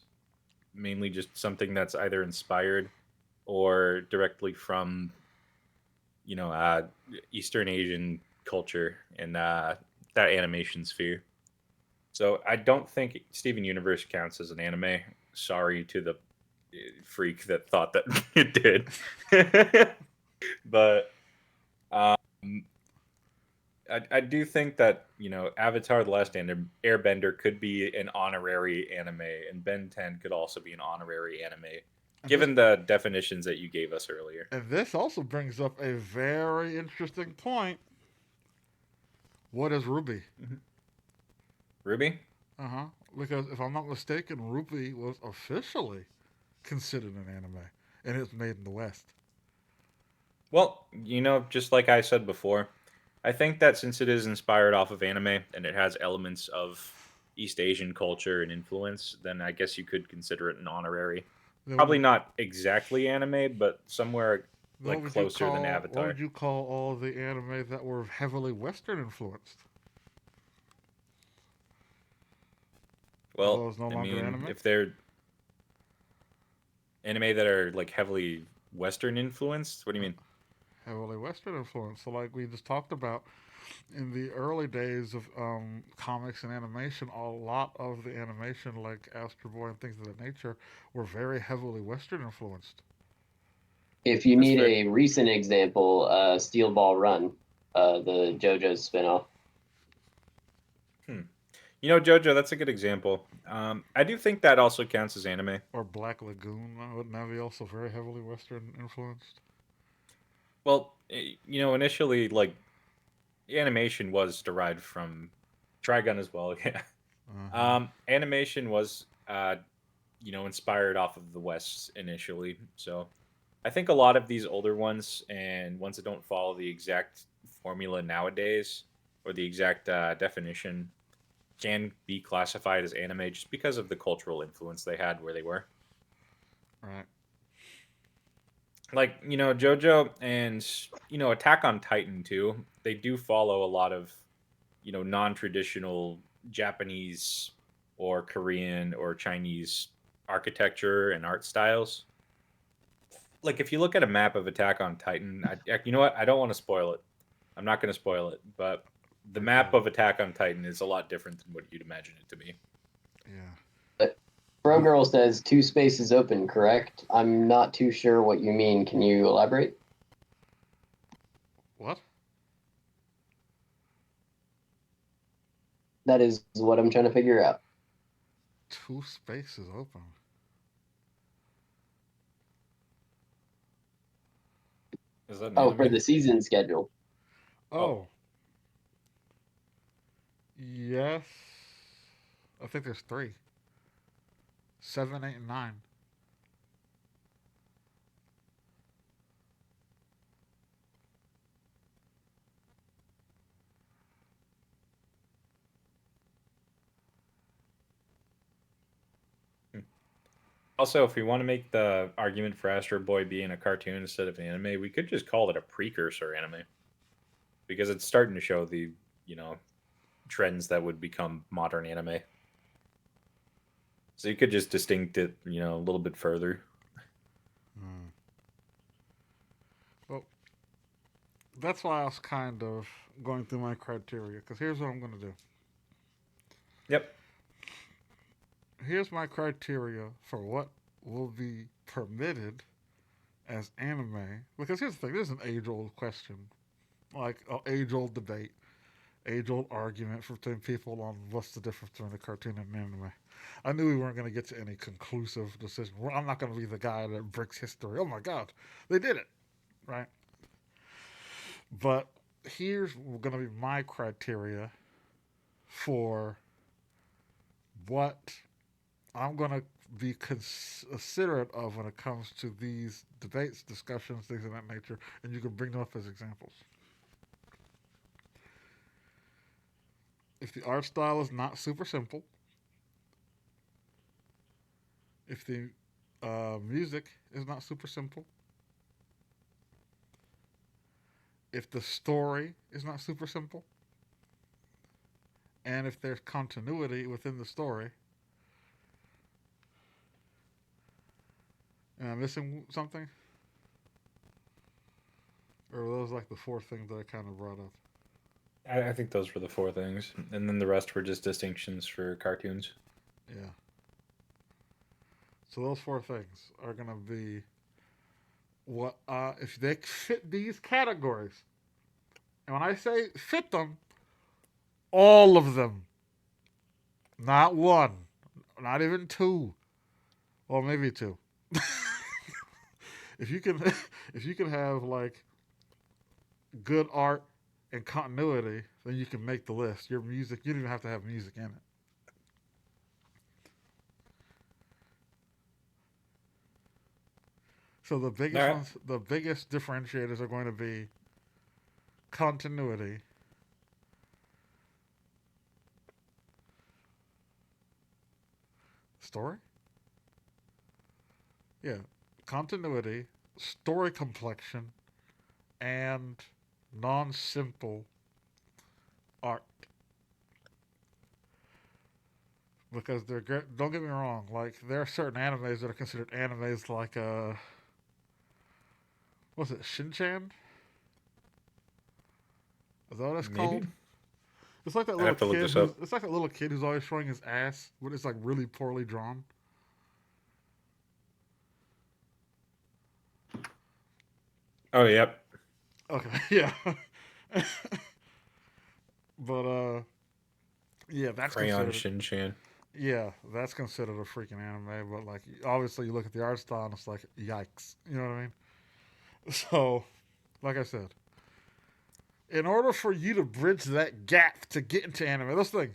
mainly just something that's either inspired or directly from you know uh, Eastern Asian culture and that animation sphere. So I don't think Steven Universe counts as an anime. Sorry to the freak that thought that it did, but um, I do think that Avatar: The Last Airbender could be an honorary anime, and Ben 10 could also be an honorary anime, And this, given the definitions that you gave us earlier. and this also brings up a very interesting point. What is Ruby? Ruby? Uh huh. Because if I'm not mistaken, Ruby was officially considered an anime, and it's made in the West. Well, just like I said before, I think that since it is inspired off of anime and it has elements of East Asian culture and influence, then I guess you could consider it an honorary. Then Probably would, not exactly anime, but somewhere then like closer than what Avatar. would you call all the anime that were heavily Western influenced? Are Well, those no I longer mean, anime? if they're anime that are like heavily Western influenced? What do you mean? Heavily Western influence. So, like we just talked about, in the early days of comics and animation, a lot of the animation, like Astro Boy and things of that nature, were very heavily Western influenced. If you That's need fair. a recent example, Steel Ball Run, the JoJo's spinoff. Hmm. You know, JoJo, that's a good example. I do think that also counts as anime. Or Black Lagoon, wouldn't that be also very heavily Western influenced? Well, you know, initially, like animation was derived from Trigun as well. Yeah. Uh-huh. Animation was, you know, inspired off of the West initially. So I think a lot of these older ones and ones that don't follow the exact formula nowadays or the exact definition can be classified as anime just because of the cultural influence they had where they were. Right. Like, you know, JoJo and, you know, Attack on Titan too, they do follow a lot of, you know, non-traditional Japanese or Korean or Chinese architecture and art styles. Like if you look at a map of Attack on Titan, you know what? I don't want to spoil it. I'm not going to spoil it, but the map Okay. of Attack on Titan is a lot different than what you'd imagine it to be. Yeah. But Bro Girl says two spaces open, correct? I'm not too sure what you mean. Can you elaborate? What? That is what I'm trying to figure out. Two spaces open. Is that an Oh, for anime? the season schedule. Oh, Oh, yes. I think there's three. 7, 8, and 9. hmm. Also, if we want to make the argument for Astro Boy being a cartoon instead of an anime, we could just call it a precursor anime because it's starting to show the, you know, trends that would become modern anime. So you could just distinct it, you know, a little bit further. Hmm. Well, that's why I was kind of going through my criteria. Because here's what I'm going to do. Yep. Here's my criteria for what will be permitted as anime. Because here's the thing: there's an age-old question, like an age-old debate, age-old argument between people on what's the difference between a cartoon and an anime. I knew we weren't going to get to any conclusive decision. I'm not going to be the guy that breaks history. Oh my God, they did it, right? But here's going to be my criteria for what I'm going to be considerate of when it comes to these debates, discussions, things of that nature, and you can bring them up as examples. If the art style is not super simple, if the music is not super simple, if the story is not super simple, and if there's continuity within the story. Am I missing something? Or are those like the four things that I kind of brought up? I think those were the four things. And then the rest were just distinctions for cartoons. Yeah. So those four things are going to be what, if they fit these categories. And when I say fit them, all of them. Not one. Not even two. Well, maybe two. if you can if you can have like good art and continuity, then you can make the list. Your music, you don't even have to have music in it. So the All biggest right. ones, the biggest differentiators are going to be continuity, story. Yeah, continuity, story complexion, and non-simple art. because they're great. Don't get me wrong. Like there are certain animes that are considered animes, like what's it, Shinchan? Is that what it's Maybe called? It's like that I'd little have to look kid this who's. up. It's like that little kid who's always showing his ass, but it's like really poorly drawn. Oh, yep. Okay, yeah. But yeah, that's Crayon considered. Shin-Chan. Yeah, that's considered a freaking anime. But like, obviously, you look at the art style, and it's like, yikes. You know what I mean? So, like I said, in order for you to bridge that gap to get into anime, this thing,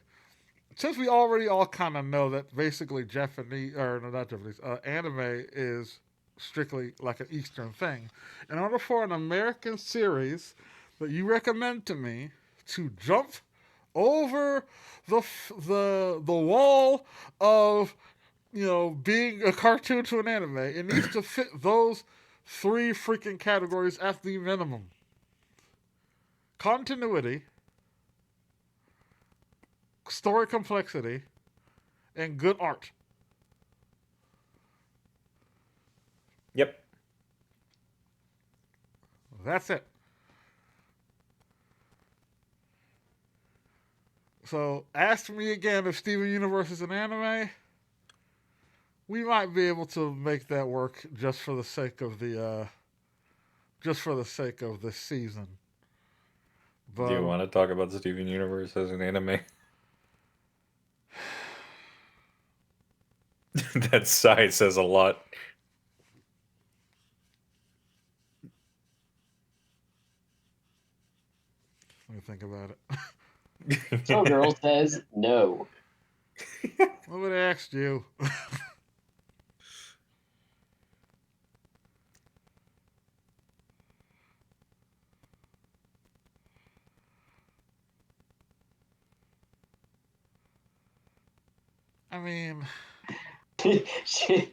since we already all kind of know that basically Japanese, or no, not Japanese, anime is strictly like an Eastern thing, in order for an American series that you recommend to me to jump over the wall of being a cartoon to an anime, it needs to fit those three freaking categories at the minimum: continuity, story complexity, and good art. Yep. That's it. So ask me again if Steven Universe is an anime. We might be able to make that work just for the sake of the season. Do you But want to talk about Steven Universe as an anime? That sigh says a lot. let me think about it. So girl says no. Nobody asked you. I mean, she,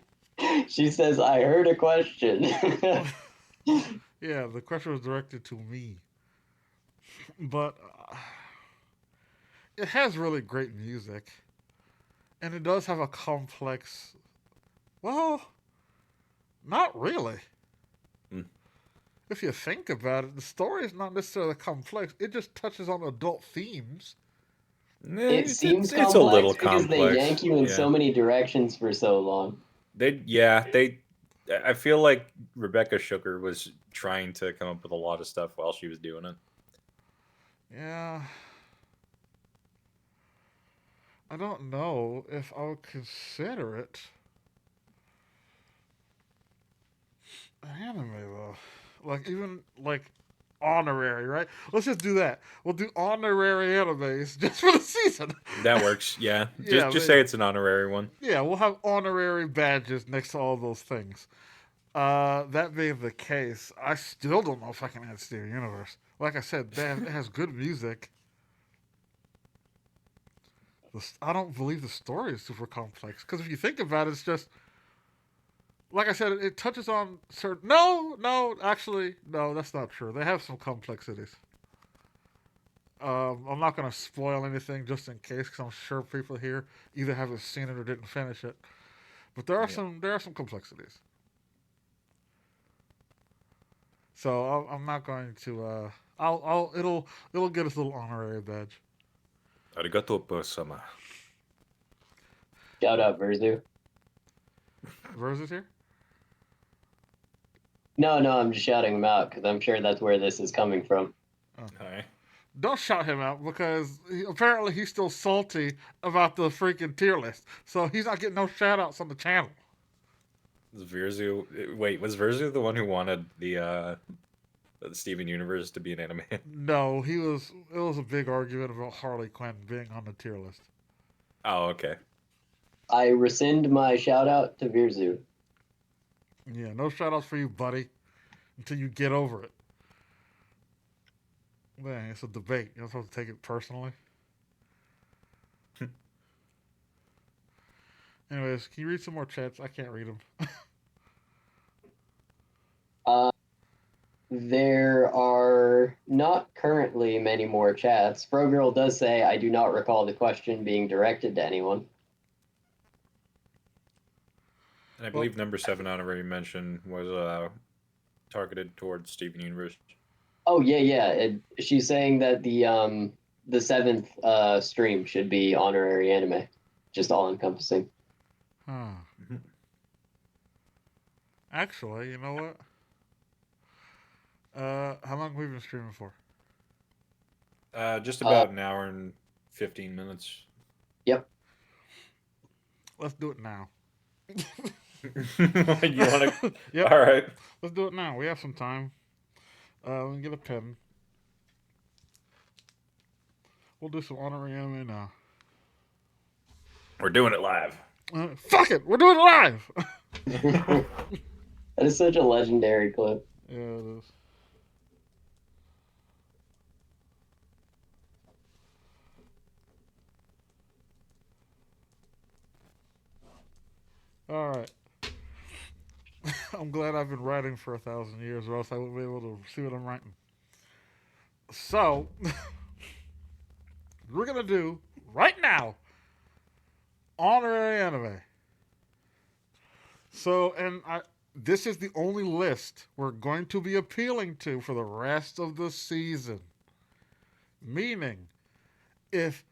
she says, I heard a question. yeah, the question was directed to me, but it has really great music, and it does have a complex. Well, not really. Hmm. If you think about it, the story is not necessarily complex. It just touches on adult themes. It It's, seems it's it's a little complex because they complex. yank you in Yeah. so many directions for so long. They. I feel like Rebecca Sugar was trying to come up with a lot of stuff while she was doing it. Yeah, I don't know if I would consider it an anime though. Like even like honorary, right? Let's just do that. We'll do honorary animes just for the season. That works. Yeah. Yeah, Just say it's an honorary one. yeah, we'll have honorary badges next to all those things. That being the case, I still don't know if I can add Steven Universe. Like I said, it has good music. I don't believe the story is super complex because if you think about it, it's just like I said. It touches on certain. No, no, actually, no, that's not true. They have some complexities. I'm not gonna spoil anything just in case because I'm sure people here either haven't seen it or didn't finish it. But Yeah. there are some complexities. So I'm not going to. It'll get us a little honorary badge. Arigato, Sama. Shout out, Verzu. Versus here. No, no, I'm just shouting him out because I'm sure that's where this is coming from. Hi. Don't shout him out because apparently he's still salty about the freaking tier list. So he's not getting no shout outs on the channel. Wait, was Verzu the one who wanted the Steven Universe to be an anime? No, he was. It was a big argument about Harley Quinn being on the tier list. Oh, okay. I rescind my shout out to Virzu. Yeah, no shout outs for you, buddy, until you get over it. Man, it's a debate. You're not supposed to take it personally. Anyways, can you read some more chats? I can't read them. Uh, there are not currently many more chats. Frogirl does say, I do not recall the question being directed to anyone. And I believe number 7 honorary mention was targeted towards Steven Universe. Oh yeah. She's saying that the seventh stream should be honorary anime, just all encompassing. Huh. Mhm. Actually, you know what? How long have we been streaming for? Just about an hour and 15 minutes. Yep. Let's do it now. You want to? Yep. All right. Let's do it now. We have some time. Let me get a pen. We'll do some honorary anime now. We're doing it live. Fuck it! We're doing it live! That is such a legendary clip. Yeah, it is. Alright. I'm glad I've been writing for 1,000 years, or else I wouldn't be able to see what I'm writing. So, we're gonna do, right now, honorary anime. So, this is the only list we're going to be appealing to for the rest of the season. Meaning, if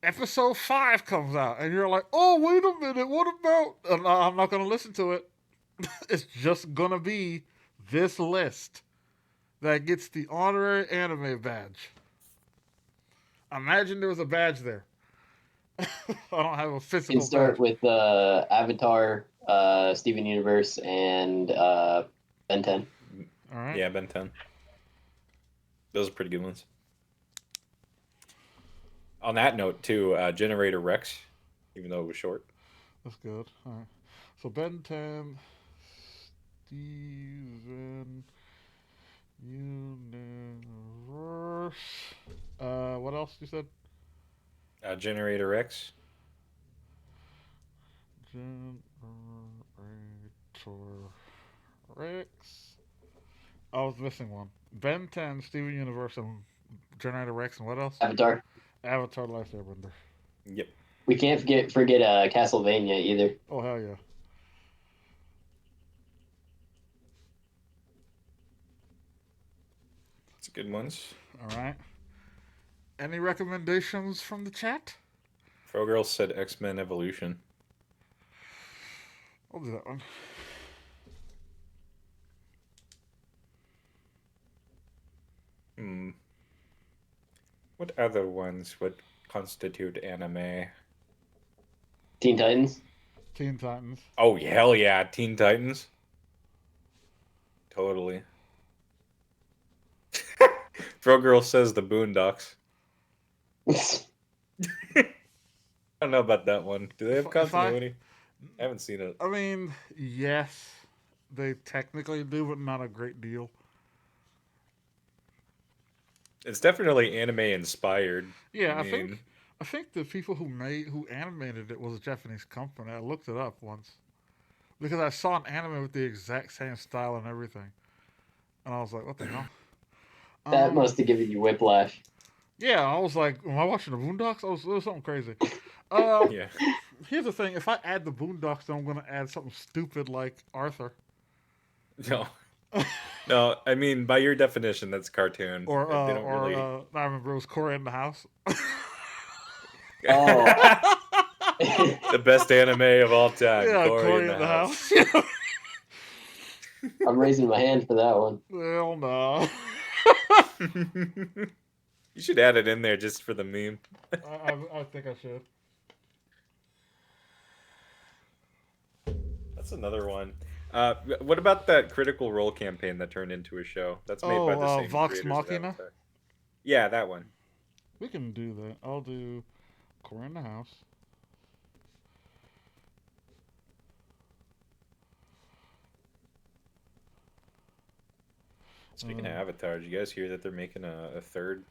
episode 5 comes out and you're like, oh, wait a minute, what about... I'm not going to listen to it. It's just going to be this list that gets the honorary anime badge. Imagine there was a badge there. I don't have a physical You can start badge. with Avatar, Steven Universe, and Ben 10. All right. Yeah, Ben 10. Those are pretty good ones. On that note, too, Generator Rex, even though it was short. That's good. All right. So Ben 10, Steven Universe. What else you said? Generator X. Generator Rex. I was missing one. Ben 10, Steven Universe, and Generator Rex, and what else? Avatar. Avatar: The Last Airbender. Yep. We can't forget Castlevania either. Oh, hell yeah. That's good ones. All right. Any recommendations from the chat? Frogirl said X-Men Evolution. I'll do that one. What other ones would constitute anime? Teen Titans. Teen Titans. Oh, hell yeah. Teen Titans. Totally. Frogirl says the Boondocks. I don't know about that one. Do they have continuity? I haven't seen it. I mean, yes, they technically do, but not a great deal. It's definitely anime inspired. Yeah, I think the people who animated it was a Japanese company. I looked it up once because I saw an anime with the exact same style and everything, and I was like, "What the hell?" That must have given you whiplash. Yeah, I was like, "Am I watching the Boondocks?" It was something crazy. Yeah. Here's the thing: if I add the Boondocks, then I'm going to add something stupid like Arthur. No. No, I mean, by your definition, that's cartoon. Or They don't really... I remember it was Corey in the House. Oh. The best anime of all time. Yeah, Corey in the House. I'm raising my hand for that one. Hell no. You should add it in there just for the meme. I think I should. That's another one. What about that Critical Role campaign that turned into a show? That's made by the same Vox creators of Machina? Avatar. Yeah, that one. We can do that. I'll do Corey in the House. Speaking of Avatar, did you guys hear that they're making a third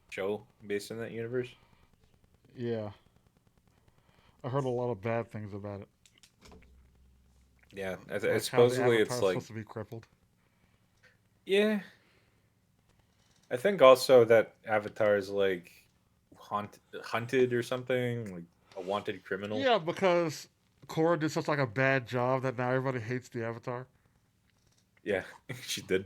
show based in that universe? Yeah. I heard a lot of bad things about it. Yeah, Like supposedly how the it's Avatar's like... supposed to be crippled. Yeah. I think also that Avatar is like hunted or something, like a wanted criminal. Yeah, because Korra did such like a bad job that now everybody hates the Avatar. Yeah, she did.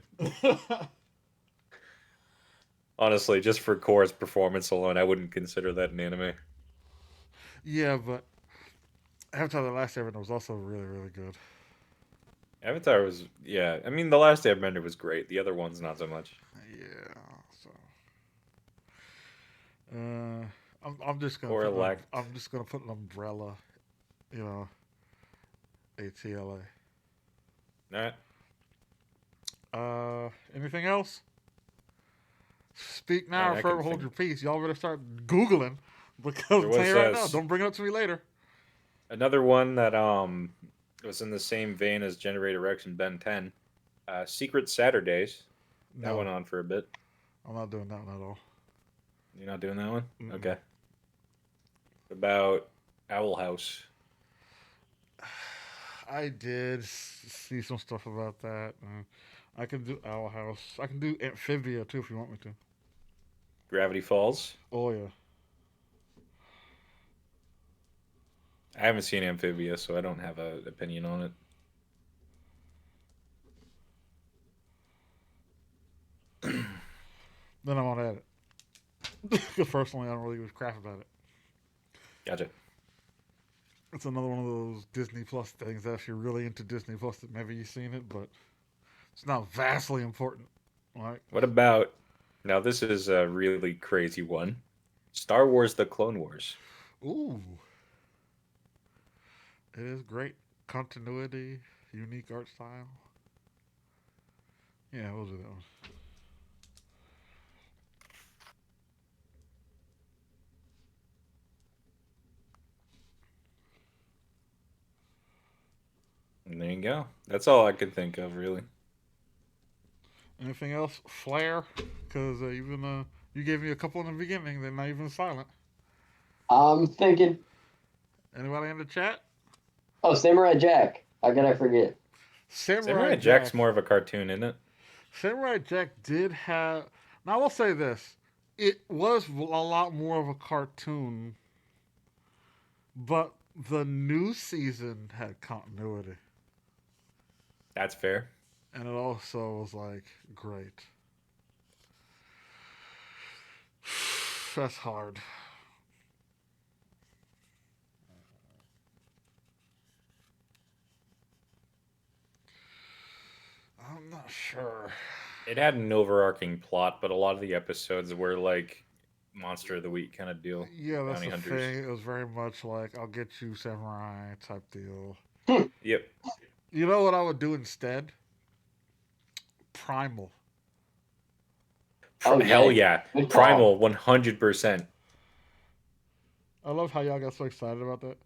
Honestly, just for Korra's performance alone, I wouldn't consider that an anime. Yeah, but Avatar: The Last Airbender was also really, really good. Avatar was, yeah. I mean, the last Airbender was great. The other ones, not so much. Yeah, so I'm just gonna Or put lacked. I'm just gonna put an umbrella, you know, ATLA. Nah, Anything else? Speak now not or I can forever hold think. your peace. Y'all better start Googling because There I'm telling was you right now, don't bring it up to me later. another one that was in the same vein as Generator Rex and Ben 10. Secret Saturdays. That No, went on for a bit. I'm not doing that one at all. You're not doing that one? Mm-mm. Okay. About Owl House. I did see some stuff about that. I can do Owl House. I can do Amphibia too if you want me to. Gravity Falls. Oh yeah. I haven't seen Amphibia, so I don't have an opinion on it. Then I won't add it. Because personally, I don't really give a crap about it. Gotcha. It's another one of those Disney Plus things that if you're really into Disney Plus, that maybe you've seen it, but it's not vastly important. Like, What about, now this is a really crazy one. Star Wars The Clone Wars. ooh, it is great continuity, unique art style. Yeah, we'll do that one. And there you go. That's all I could think of, really. Anything else? Flare, because even you gave me a couple in the beginning. They're not even silent. I'm thinking, Anybody in the chat? oh, Samurai Jack. How could I forget? Samurai Samurai Jack's Jack. more of a cartoon, isn't it? Samurai Jack did have. Now I will say this: it was a lot more of a cartoon, but the new season had continuity, That's fair. and it also was like great. That's hard. I'm not sure. It had an overarching plot, but a lot of the episodes were like Monster of the Week kind of deal. Yeah, that's Bounty the hunters. thing. It was very much like I'll get you, samurai type deal. Yep. You know what I would do instead? Primal. Oh, Hell yeah. yeah. Good call. Primal 100%. I love how y'all got so excited about that.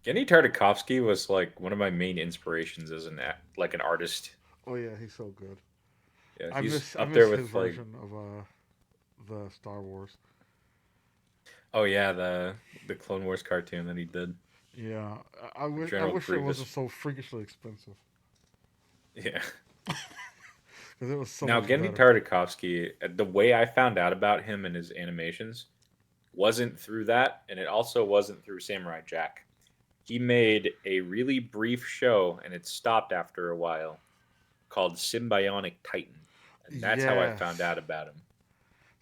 Genny Tartakovsky was like one of my main inspirations as an artist. Oh yeah, he's so good. Yeah, I he's miss up his there with like, version of the Star Wars. oh yeah, the Clone Wars cartoon that he did. Yeah, I wish General it Grievous. wasn't so freakishly expensive Yeah. because it was so Now, much Gendy better. Tartakovsky, the way I found out about him and his animations wasn't through that, and it also wasn't through Samurai Jack. He made a really brief show, and it stopped after a while, called Symbionic Titan. And that's how I found Yes. out about him.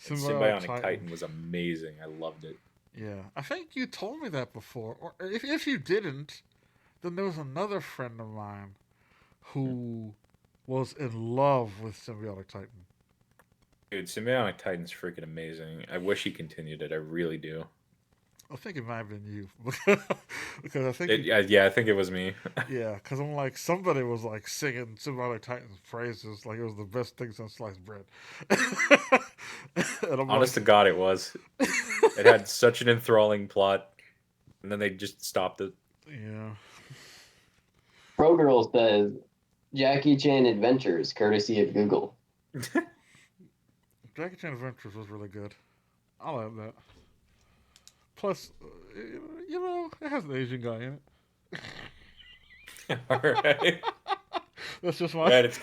And Symbiotic Symbionic Titan. Titan was amazing. I loved it. Yeah, I think you told me that before. Or if you didn't, then there was another friend of mine who was in love with Symbiotic Titan. Dude, Symbionic Titan's freaking amazing. I wish he continued it. I really do. I think it might have been you because I think Yeah, I think it was me. yeah, because I'm like somebody was like singing Symbiotic Titan's praises like it was the best thing since sliced bread. And I'm Honest to like, God, it was. It had such an enthralling plot, and then they just stopped it. yeah, Pro Girl says Jackie Chan Adventures, courtesy of Google. Jackie Chan Adventures was really good. I like that. Plus, you know, it has an Asian guy in it. All right. That's just my. Right, it's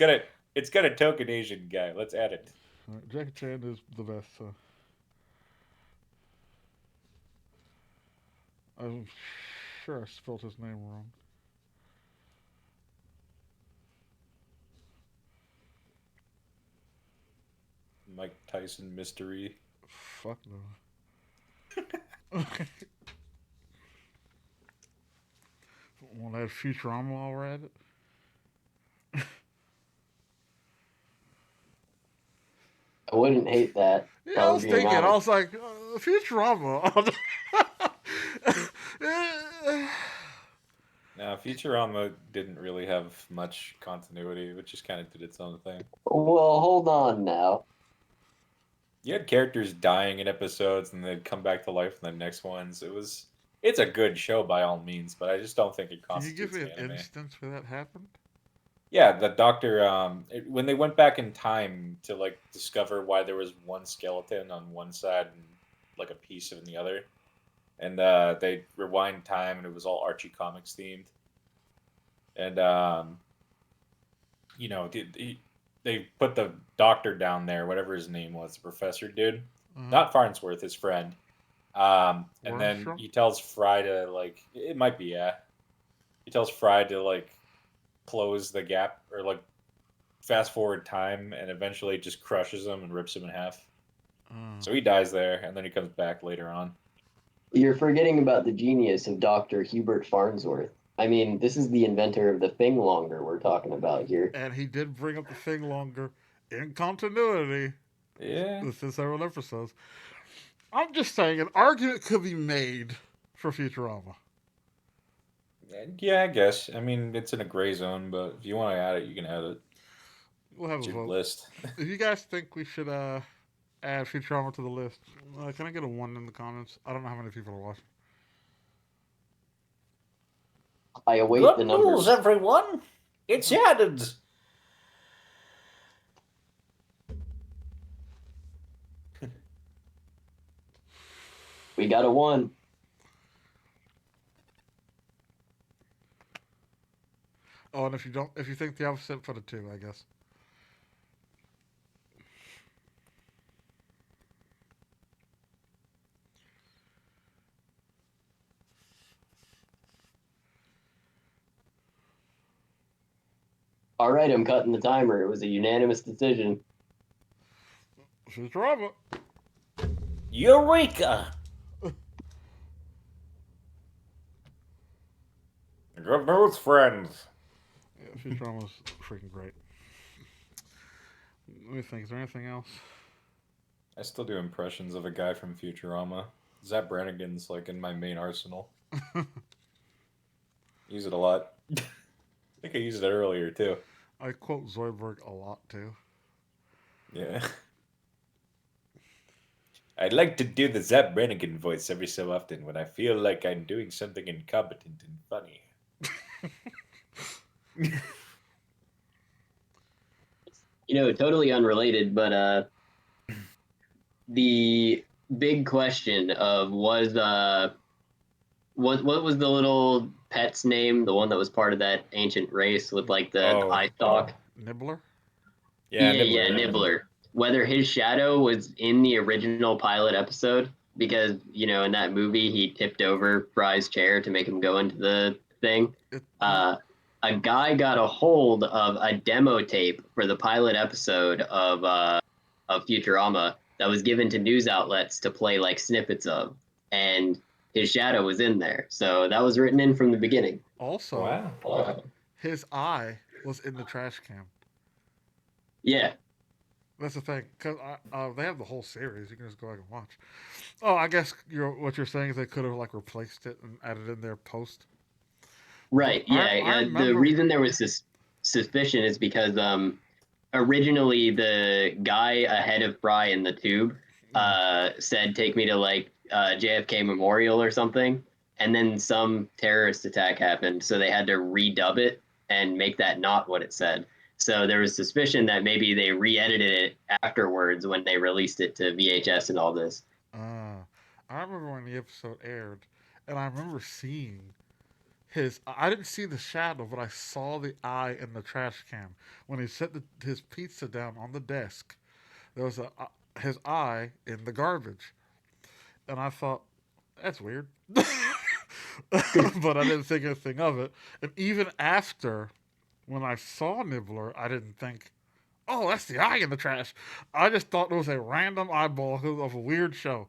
got a token Asian guy. Let's add it. Alright, Jackie Chan is the best. So. sure I spelled his name wrong. Mike Tyson mystery. Fuck no. Want to have Futurama all read? I wouldn't hate that. Yeah, I Probably was being thinking. I honest. was like, Futurama. Now, Futurama didn't really have much continuity, which just kind of did its own thing. Well, hold on now. You had characters dying in episodes, and they'd come back to life in the next ones. It's a good show by all means, but I just don't think it Can you give constitutes me an anime. instance where that happened? Yeah, the doctor. When they went back in time to like discover why there was one skeleton on one side and like a piece in the other, and they rewind time, and it was all Archie Comics themed, and they put the doctor down there, whatever his name was, the professor dude, not Farnsworth, his friend. And then Wormstrom? he tells Fry to like, it might be, yeah. He tells Fry to like close the gap or like fast forward time, and eventually just crushes him and rips him in half. So he dies there, and then he comes back later on. You're forgetting about the genius of Dr. Hubert Farnsworth. I mean, this is the inventor of the thing longer we're talking about here. And he did bring up the thing longer in continuity. Yeah. This is several episodes. I'm just saying, an argument could be made for Futurama. Yeah, I guess. I mean, it's in a gray zone, but if you want to add it, you can add it. We'll have It's a your vote. list. If you guys think we should add Futurama to the list, can I get a 1 in the comments? I don't know how many people are watching. I await Good the numbers. news, everyone! It's added! We got a 1. Oh, and if you think the opposite, put a 2, I guess. All right, I'm cutting the timer. It was a unanimous decision. Futurama. Eureka! Good news, friends. Yeah, Futurama's freaking great. Let me think. Is there anything else? I still do impressions of a guy from Futurama. Zap Brannigan's like in my main arsenal. Use it a lot. I think I used it earlier too. I quote Zoidberg a lot too. Yeah. I'd like to do the Zap Brannigan voice every so often when I feel like I'm doing something incompetent and funny. Totally unrelated, but the big question of what was the little pet's name, the one that was part of that ancient race with like the eye stalk? Nibbler? Yeah, Yeah, Nibbler. Whether his shadow was in the original pilot episode, because, in that movie, he tipped over Fry's chair to make him go into the thing. A guy got a hold of a demo tape for the pilot episode of Futurama that was given to news outlets to play like snippets of, and his shadow was in there. So that was written in from the beginning. Also, Wow. his eye was in the trash can. Yeah. That's the thing, because they have the whole series. You can just go back and watch. Oh, I guess what you're saying is they could have like replaced it and added in their post. Right. But Yeah. I The remember- reason there was this suspicion is because originally the guy ahead of Fry in the tube said, "Take me to like JFK Memorial or something," and then some terrorist attack happened, so they had to redub it and make that not what it said. So there was suspicion that maybe they re-edited it afterwards when they released it to VHS and all this. I remember when the episode aired, and I remember seeing his. I didn't see the shadow, but I saw the eye in the trash can when he set his pizza down on the desk. There was his eye in the garbage, and I thought that's weird. but I didn't think anything of it. And even after, when I saw Nibbler, I didn't think, oh, that's the eye in the trash. I just thought it was a random eyeball of a weird show.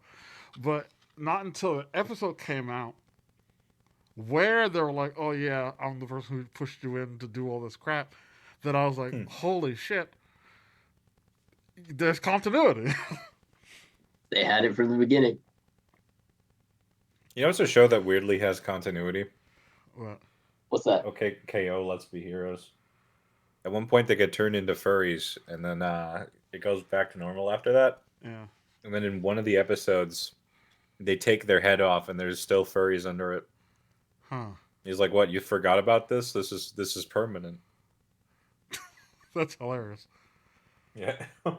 But not until the episode came out where they were like, oh, yeah, I'm the person who pushed you in to do all this crap, that I was like, Hmm. holy shit, there's continuity. They had it from the beginning. You know, it's a show that weirdly has continuity. What? What's that? Okay, KO, Let's Be Heroes. At one point, they get turned into furries, and then it goes back to normal after that. Yeah. And then in one of the episodes, they take their head off, and there's still furries under it. Huh. He's like, "What? You forgot about this? This is permanent." That's hilarious. Yeah. Am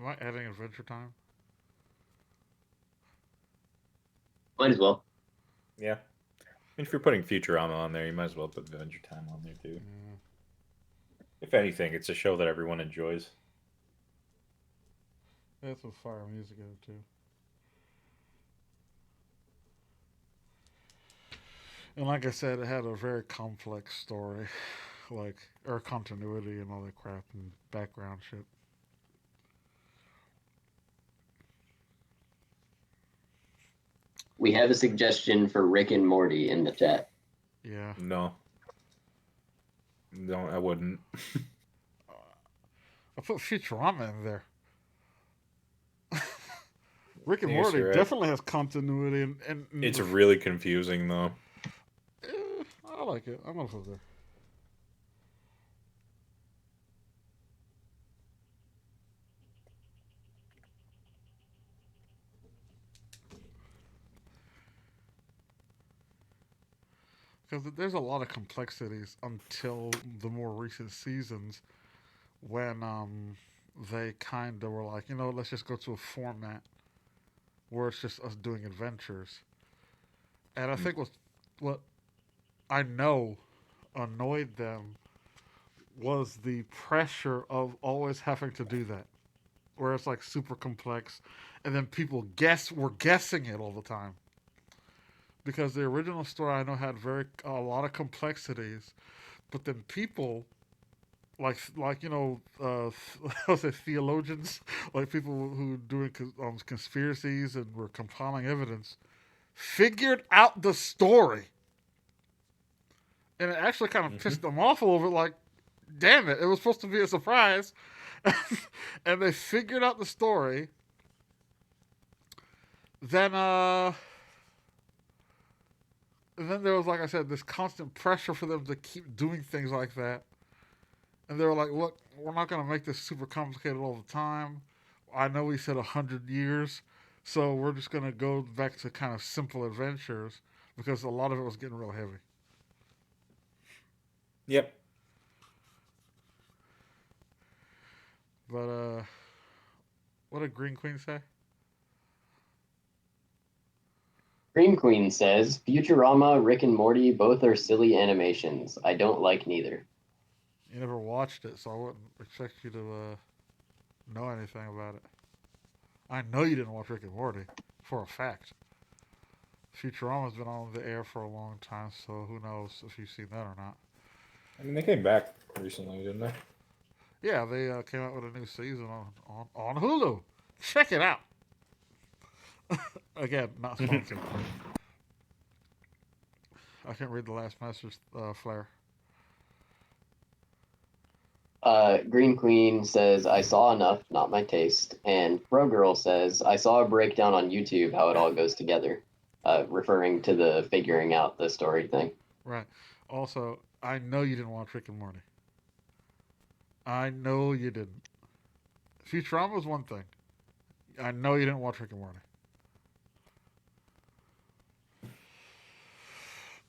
I adding Adventure Time? Might as well. Yeah. If you're putting Futurama on there, you might as well put Adventure Time on there too. Yeah. If anything, it's a show that everyone enjoys. That's some fire music in it too. And like I said, it had a very complex story, like or continuity and all that crap and background shit. We have a suggestion for Rick and Morty in the chat. Yeah. No. No, I wouldn't. I put Futurama in there. Rick and Yes, Morty you're right. definitely has continuity, and It's really confusing though. I like it. I'm gonna put it there. Because there's a lot of complexities until the more recent seasons when they kind of were like, let's just go to a format where it's just us doing adventures. And I think what I know annoyed them was the pressure of always having to do that, where it's like super complex, and then people were guessing it all the time. Because the original story I know had a lot of complexities, but then people I would say theologians, like people who doing conspiracies and were compiling evidence, figured out the story, and it actually kind of pissed them off a little bit. Like, damn it, it was supposed to be a surprise, and they figured out the story. Then and then there was, like I said, this constant pressure for them to keep doing things like that. And they were like, look, we're not going to make this super complicated all the time. I know we said 100 years, so we're just going to go back to kind of simple adventures because a lot of it was getting real heavy. Yep. But, what did Green Queen say? Green Queen says, Futurama, Rick and Morty, both are silly animations. I don't like neither. You never watched it, so I wouldn't expect you to know anything about it. I know you didn't watch Rick and Morty, for a fact. Futurama's been on the air for a long time, so who knows if you've seen that or not. I mean, they came back recently, didn't they? Yeah, they came out with a new season on Hulu. Check it out. Again, not sponsored. I can't read the last message, Flair. Green Queen says, I saw enough, not my taste. And Bro Girl says, I saw a breakdown on YouTube how it all goes together, referring to the figuring out the story thing. Right. Also, I know you didn't watch Rick and Morty. I know you didn't. Futurama was one thing. I know you didn't watch Rick and Morty.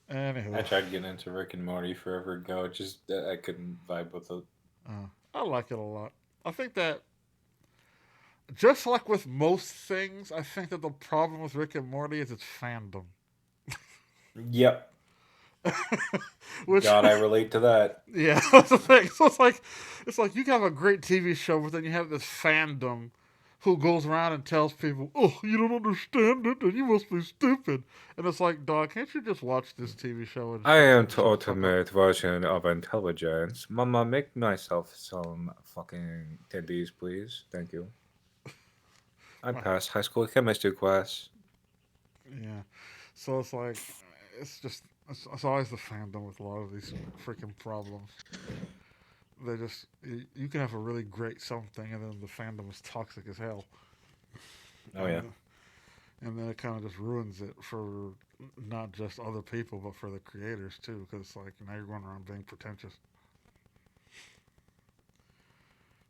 Anywho. I tried getting into Rick and Morty forever ago. Just I couldn't vibe with it. I like it a lot. I think that, just like with most things, I think that the problem with Rick and Morty is its fandom. Yep. Which, God, I relate to that. yeah, that's the thing. So it's like you have a great TV show, but then you have this fandom who goes around and tells people, "Oh, you don't understand it, and you must be stupid." And it's like, dog, can't you just watch this TV show and I am the shut the fuck up? ultimate version of intelligence. Mama, make myself some fucking tendies, please. Thank you. I passed high school chemistry class. Yeah. So it's like, it's just, it's always the fandom with a lot of these freaking problems. They just, you can have a really great something, and then the fandom is toxic as hell. Oh yeah. And then it kind of just ruins it for not just other people, but for the creators too, because it's like now you're going around being pretentious.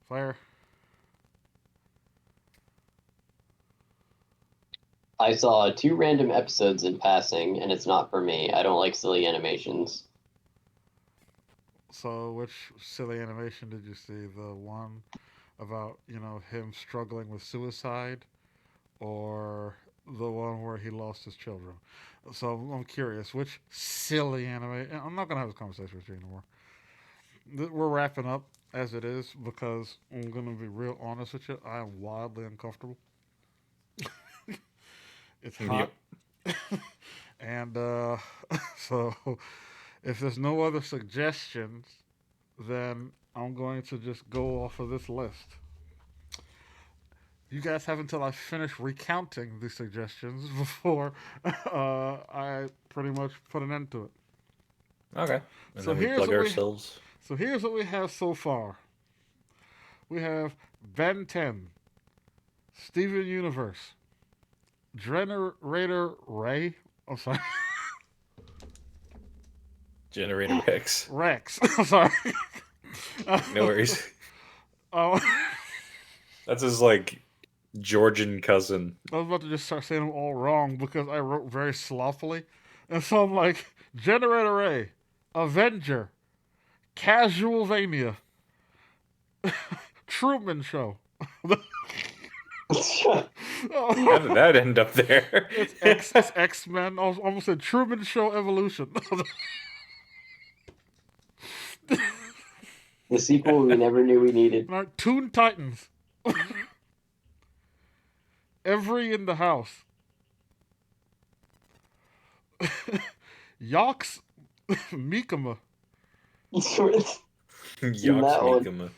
Fire. I saw 2 random episodes in passing, and it's not for me. I don't like silly animations. So, which silly animation did you see? The one about, him struggling with suicide, or the one where he lost his children? So, I'm curious, which silly animation? I'm not going to have this conversation with you anymore. We're wrapping up as it is because I'm going to be real honest with you. I am wildly uncomfortable. It's hot. Yep. And so, if there's no other suggestions, then I'm going to just go off of this list. You guys have until I finish recounting the suggestions before I pretty much put an end to it. Okay. And So then we here's plug what ourselves. So here's what we have so far. We have Ben 10, Steven Universe, Generator Ray. I'm sorry. Generator Rex. Rex. I'm sorry. No worries. Oh, That's his like Georgian cousin. I was about to just start saying them all wrong because I wrote very sloppily. And so I'm like, Generator Ray, Avenger, Casualvania, Truman Show. How did that end up there? It's X-Men. I almost said Truman Show Evolution. The sequel we never knew we needed. Toon Titans. Every in the house. Yox Mikama. Yox Mikama.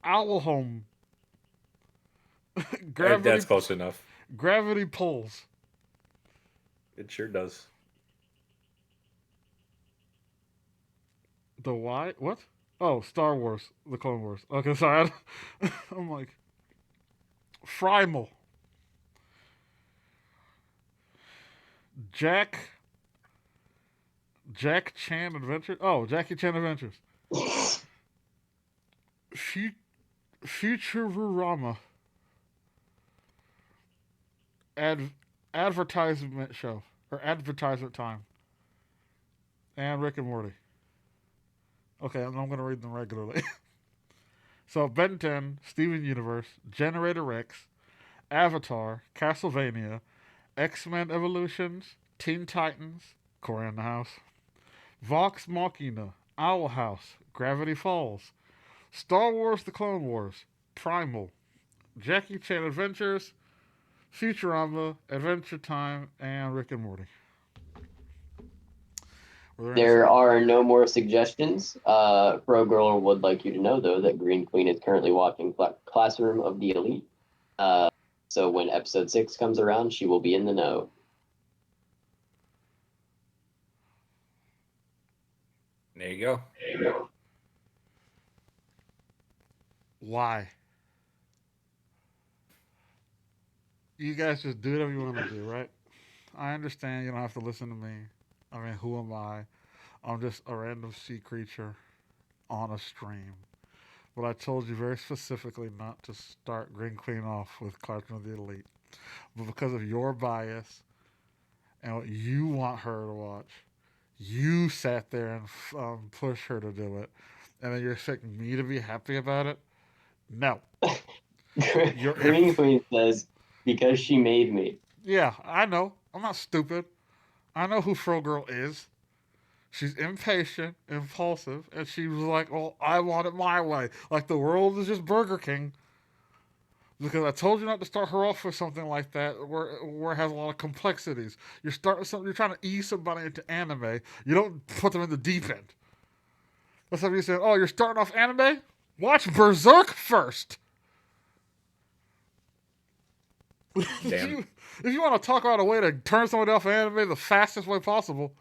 Owl Home. That's close enough. Gravity Pulls. It sure does. The why? What? Oh, Star Wars. The Clone Wars. Okay, sorry. I'm like... Frimal. Jack Chan Adventures. Oh, Jackie Chan Adventures. Futurama. Advertisement show. Or advertisement time. And Rick and Morty. Okay, I'm going to read them regularly. So, Ben 10, Steven Universe, Generator Rex, Avatar, Castlevania, X-Men Evolutions, Teen Titans, Corey in the House, Vox Machina, Owl House, Gravity Falls, Star Wars The Clone Wars, Primal, Jackie Chan Adventures, Futurama, Adventure Time, and Rick and Morty. There are no more suggestions. Pro Girl would like you to know, though, that Green Queen is currently watching Classroom of the Elite. So when episode 6 comes around, she will be in the know. There you go. Why? You guys just do whatever you want to do, right? I understand you don't have to listen to me. I mean, who am I? I'm just a random sea creature on a stream. But I told you very specifically not to start Green Queen off with Classroom of the Elite. But because of your bias and what you want her to watch, you sat there and pushed her to do it. And then you're expecting me to be happy about it? No. Green Queen says, because she made me. Yeah, I know. I'm not stupid. I know who Fro Girl is. She's impatient, impulsive, and she was like, "Oh, I want it my way. Like the world is just Burger King." Because I told you not to start her off with something like that, where it has a lot of complexities. You're starting something. You're trying to ease somebody into anime. You don't put them in the deep end. That's like you said. Oh, you're starting off anime. Watch Berserk first. Damn. If you want to talk about a way to turn somebody off anime the fastest way possible,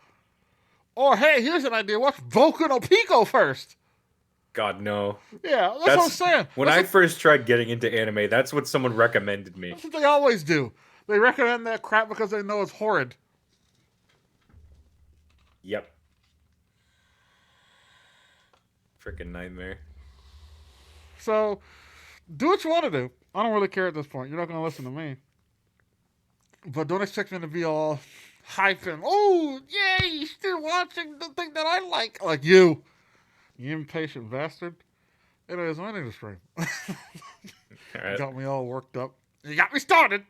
or hey, here's an idea: watch Boku no Pico first. God, no. Yeah, that's what I'm saying. When That's I first tried getting into anime, that's what someone recommended me. that's what they always do. They recommend that crap because they know it's horrid. Yep. Freaking nightmare. So, do what you want to do. I don't really care at this point. You're not going to listen to me. But don't expect me to be all hyping. Oh, yay, you're still watching the thing that I like. Like you. You impatient bastard. Anyways, I'm ending the stream. All right. Got me all worked up. You got me started.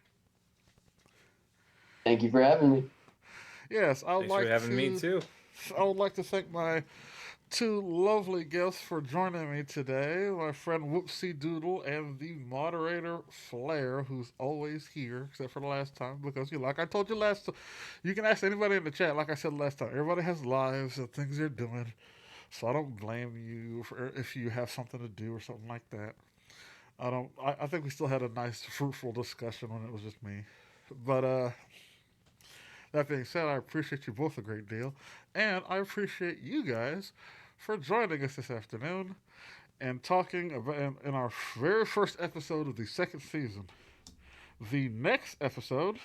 Thank you for having me. Yes, I would Thanks like for having me too. I would like to thank my two lovely guests for joining me today. My friend Whoopsie Doodle and the moderator Flair, who's always here, except for the last time, because like I told you last time, you can ask anybody in the chat, like I said last time. Everybody has lives and things they're doing. So I don't blame you for if you have something to do or something like that. I think we still had a nice fruitful discussion when it was just me. But that being said, I appreciate you both a great deal. And I appreciate you guys for joining us this afternoon and talking about in our very first episode of the second season. The next episode,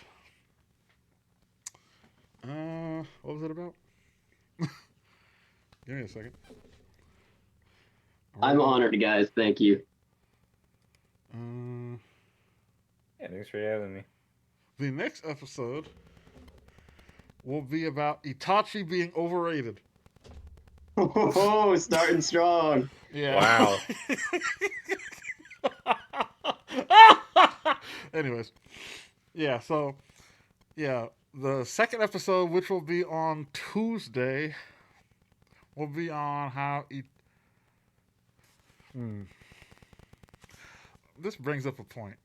what was it about? Give me a second. I'm honored, guys. Thank you. Yeah, thanks for having me. The next episode will be about Itachi being overrated. Oh, starting strong. Yeah. Wow. Anyways, yeah, so, yeah, the second episode, which will be on Tuesday, will be on how This brings up a point.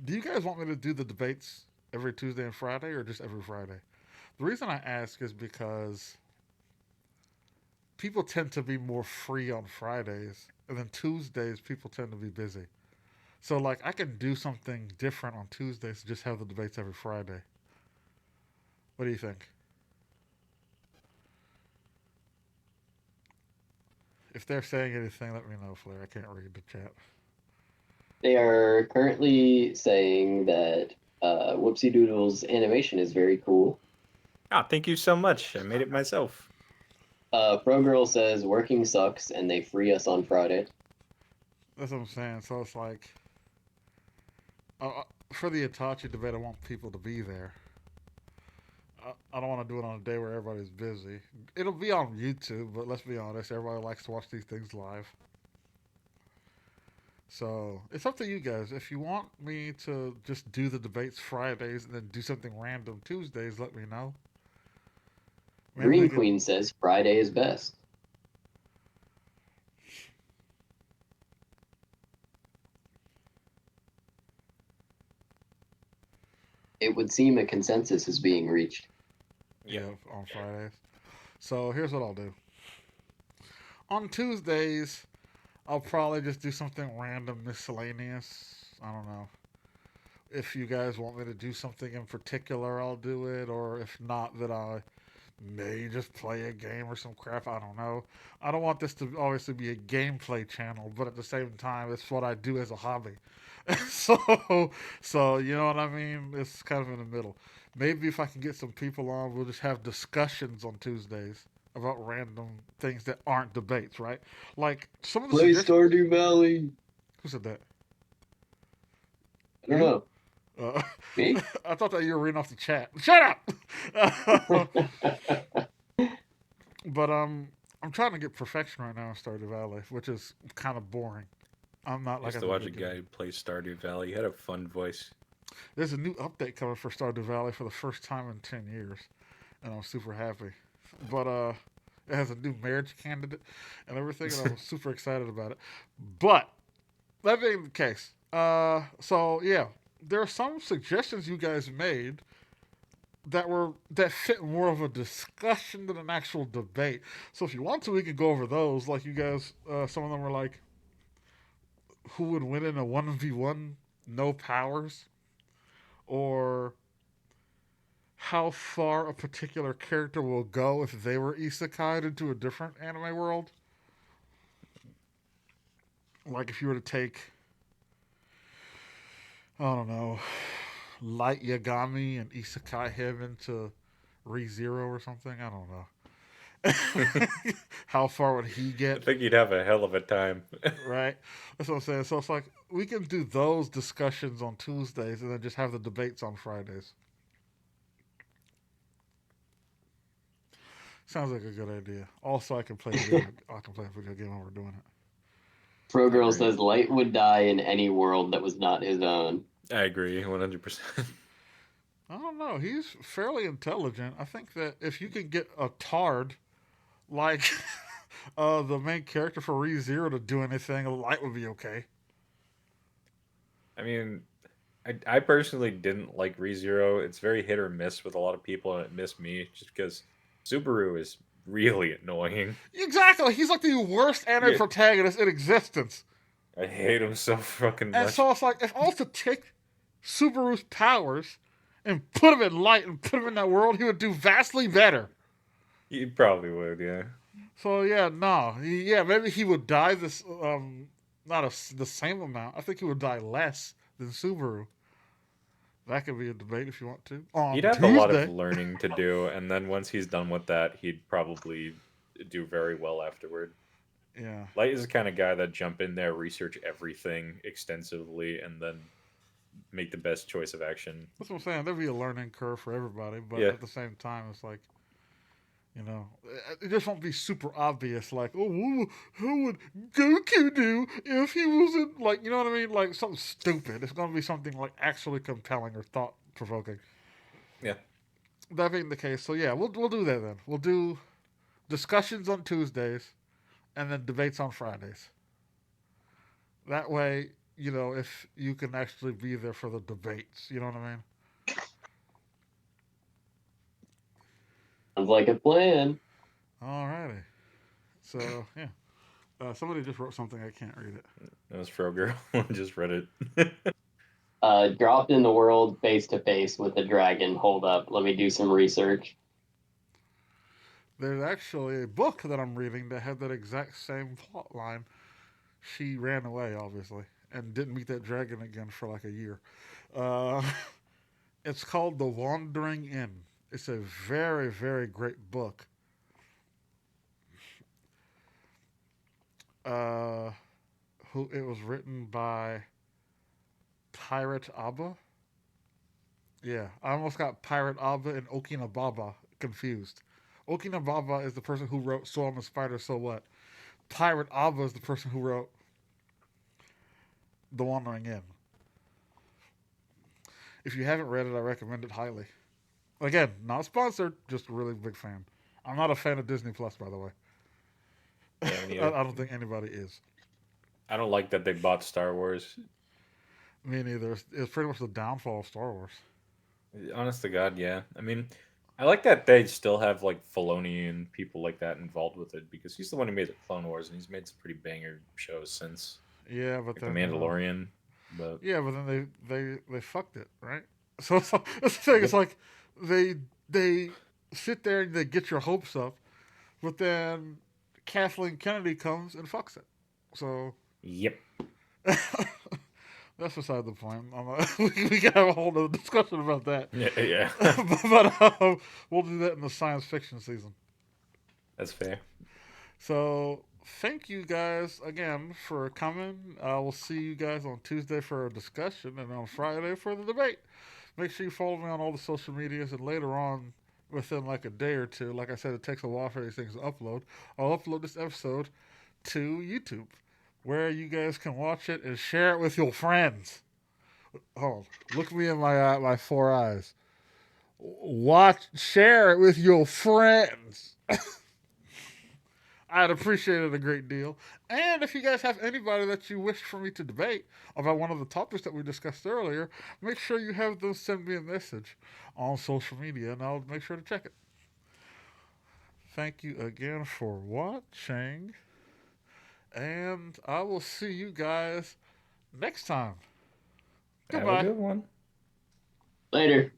Do you guys want me to do the debates every Tuesday and Friday or just every Friday? The reason I ask is because people tend to be more free on Fridays, and then Tuesdays people tend to be busy. So, like, I can do something different on Tuesdays to just have the debates every Friday. What do you think? If they're saying anything, let me know, Flair. I can't read the chat. They are currently saying that Whoopsie Doodle's animation is very cool. Oh, thank you so much. I made it myself. Pro Girl says working sucks and they free us on Friday. That's what I'm saying. So it's like, for the Itachi debate, I want people to be there. I don't want to do it on a day where everybody's busy. It'll be on YouTube, but let's be honest, everybody likes to watch these things live. So it's up to you guys. If you want me to just do the debates Fridays and then do something random Tuesdays, let me know. Maybe Green Queen says Friday is best. It would seem a consensus is being reached. Yeah, on Fridays. So here's what I'll do. On Tuesdays, I'll probably just do something random, miscellaneous. I don't know. If you guys want me to do something in particular, I'll do it. Or if not, that I may just play a game or some crap. I don't know. I don't want this to obviously be a gameplay channel, but at the same time, it's what I do as a hobby. so you know what I mean? It's kind of in the middle. Maybe if I can get some people on, we'll just have discussions on Tuesdays about random things that aren't debates, right? Like some of the Play Stardew Valley. Who said that? I don't know. Me? I thought that you were reading off the chat. Shut up! But I'm trying to get perfection right now in Stardew Valley, which is kind of boring. I'm not I like used to watch a guy who plays Stardew Valley. He had a fun voice. There's a new update coming for Stardew Valley for the first time in 10 years. and I'm super happy. But it has a new marriage candidate and everything, and I'm super excited about it. But that being the case, so yeah, there are some suggestions you guys made that fit more of a discussion than an actual debate. So if you want to, we could go over those. Like you guys, some of them were like, who would win in a 1v1, no powers, or how far a particular character will go if they were isekai'd into a different anime world. Like if you were to take, I don't know, Light Yagami and isekai him into ReZero or something. I don't know. How far would he I get? think you'd have a hell of a time. Right? That's what I'm saying. So it's like we can do those discussions on Tuesdays and then just have the debates on Fridays. Sounds like a good idea. Also, I can play a video game while we're doing it. Pro Girl Agreed. says Light would die in any world that was not his own. I agree, 100%. I don't know. He's fairly intelligent. I think that if you could get a tard like the main character for ReZero to do anything, Light would be okay. I mean, I personally didn't like ReZero. It's very hit or miss with a lot of people, and it missed me just because Subaru is really annoying. Exactly. He's like the worst anime Yeah. protagonist in existence. I hate him so fucking And much. so it's like, if I was to take Subaru's powers and put him in Light and put him in that world, he would do vastly better. You probably would, yeah. So yeah, no, maybe he would die this the same amount. I think he would die less than Subaru. That could be a debate if you want to. On He'd have Tuesday. a lot of learning to do, and then once he's done with that, he'd probably do very well afterward. Yeah. Light is the kind of guy that jump in there, research everything extensively, and then make the best choice of action. That's what I'm saying. There'd be a learning curve for everybody, but Yeah. at the same time, it's like, you know, it just won't be super obvious. Like, oh, how would Goku do if he wasn't like, you know what I mean? Like something stupid. It's gonna be something like actually compelling or thought provoking. Yeah. That being the case, so yeah, we'll do that then. We'll do discussions on Tuesdays, and then debates on Fridays. That way, you know, if you can actually be there for the debates, you know what I mean? Sounds like a plan. Alrighty. So yeah, somebody just wrote something. I can't read it. That was Fro-Girl. Just read it. Dropped in the world face to face with a dragon. Hold up, let me do some research. There's actually a book that I'm reading that had that exact same plot line. She ran away, obviously, and didn't meet that dragon again for like a year. Uh, it's called The Wandering Inn. It's a very, very great book. Who it was written by Pirate Abba. Yeah, I almost got Pirate Abba and Okinababa confused. Okinababa is the person who wrote So I'm a Spider, So What? Pirate Abba is the person who wrote The Wandering Inn. If you haven't read it, I recommend it highly. Again, not sponsored, just a really big fan. I'm not a fan of Disney Plus, by the way. Yeah, me either. I don't think anybody is. I don't like that they bought Star Wars. Me neither. It's pretty much the downfall of Star Wars. Honest to God, yeah. I mean, I like that they still have like Filoni and people like that involved with it because he's the one who made the Clone Wars and he's made some pretty banger shows since Yeah, but like, The then Mandalorian. But yeah, but then they fucked it, right? So that's the thing. It's like they sit there and they get your hopes up, but then Kathleen Kennedy comes and fucks it. So yep. that's beside the point. We can have a whole other discussion about that. Yeah. but we'll do that in the science fiction season. That's fair. So thank you guys again for coming. We'll see you guys on Tuesday for a discussion and on Friday for the debate. Make sure you follow me on all the social medias, and later on, within like a day or two, like I said, it takes a while for these things to upload. I'll upload this episode to YouTube, where you guys can watch it and share it with your friends. Oh, look me in my 4 eyes. share it with your friends. I'd appreciate it a great deal. And if you guys have anybody that you wish for me to debate about one of the topics that we discussed earlier, make sure you have them send me a message on social media and I'll make sure to check it. Thank you again for watching. And I will see you guys next time. Have a Goodbye. good one. Later.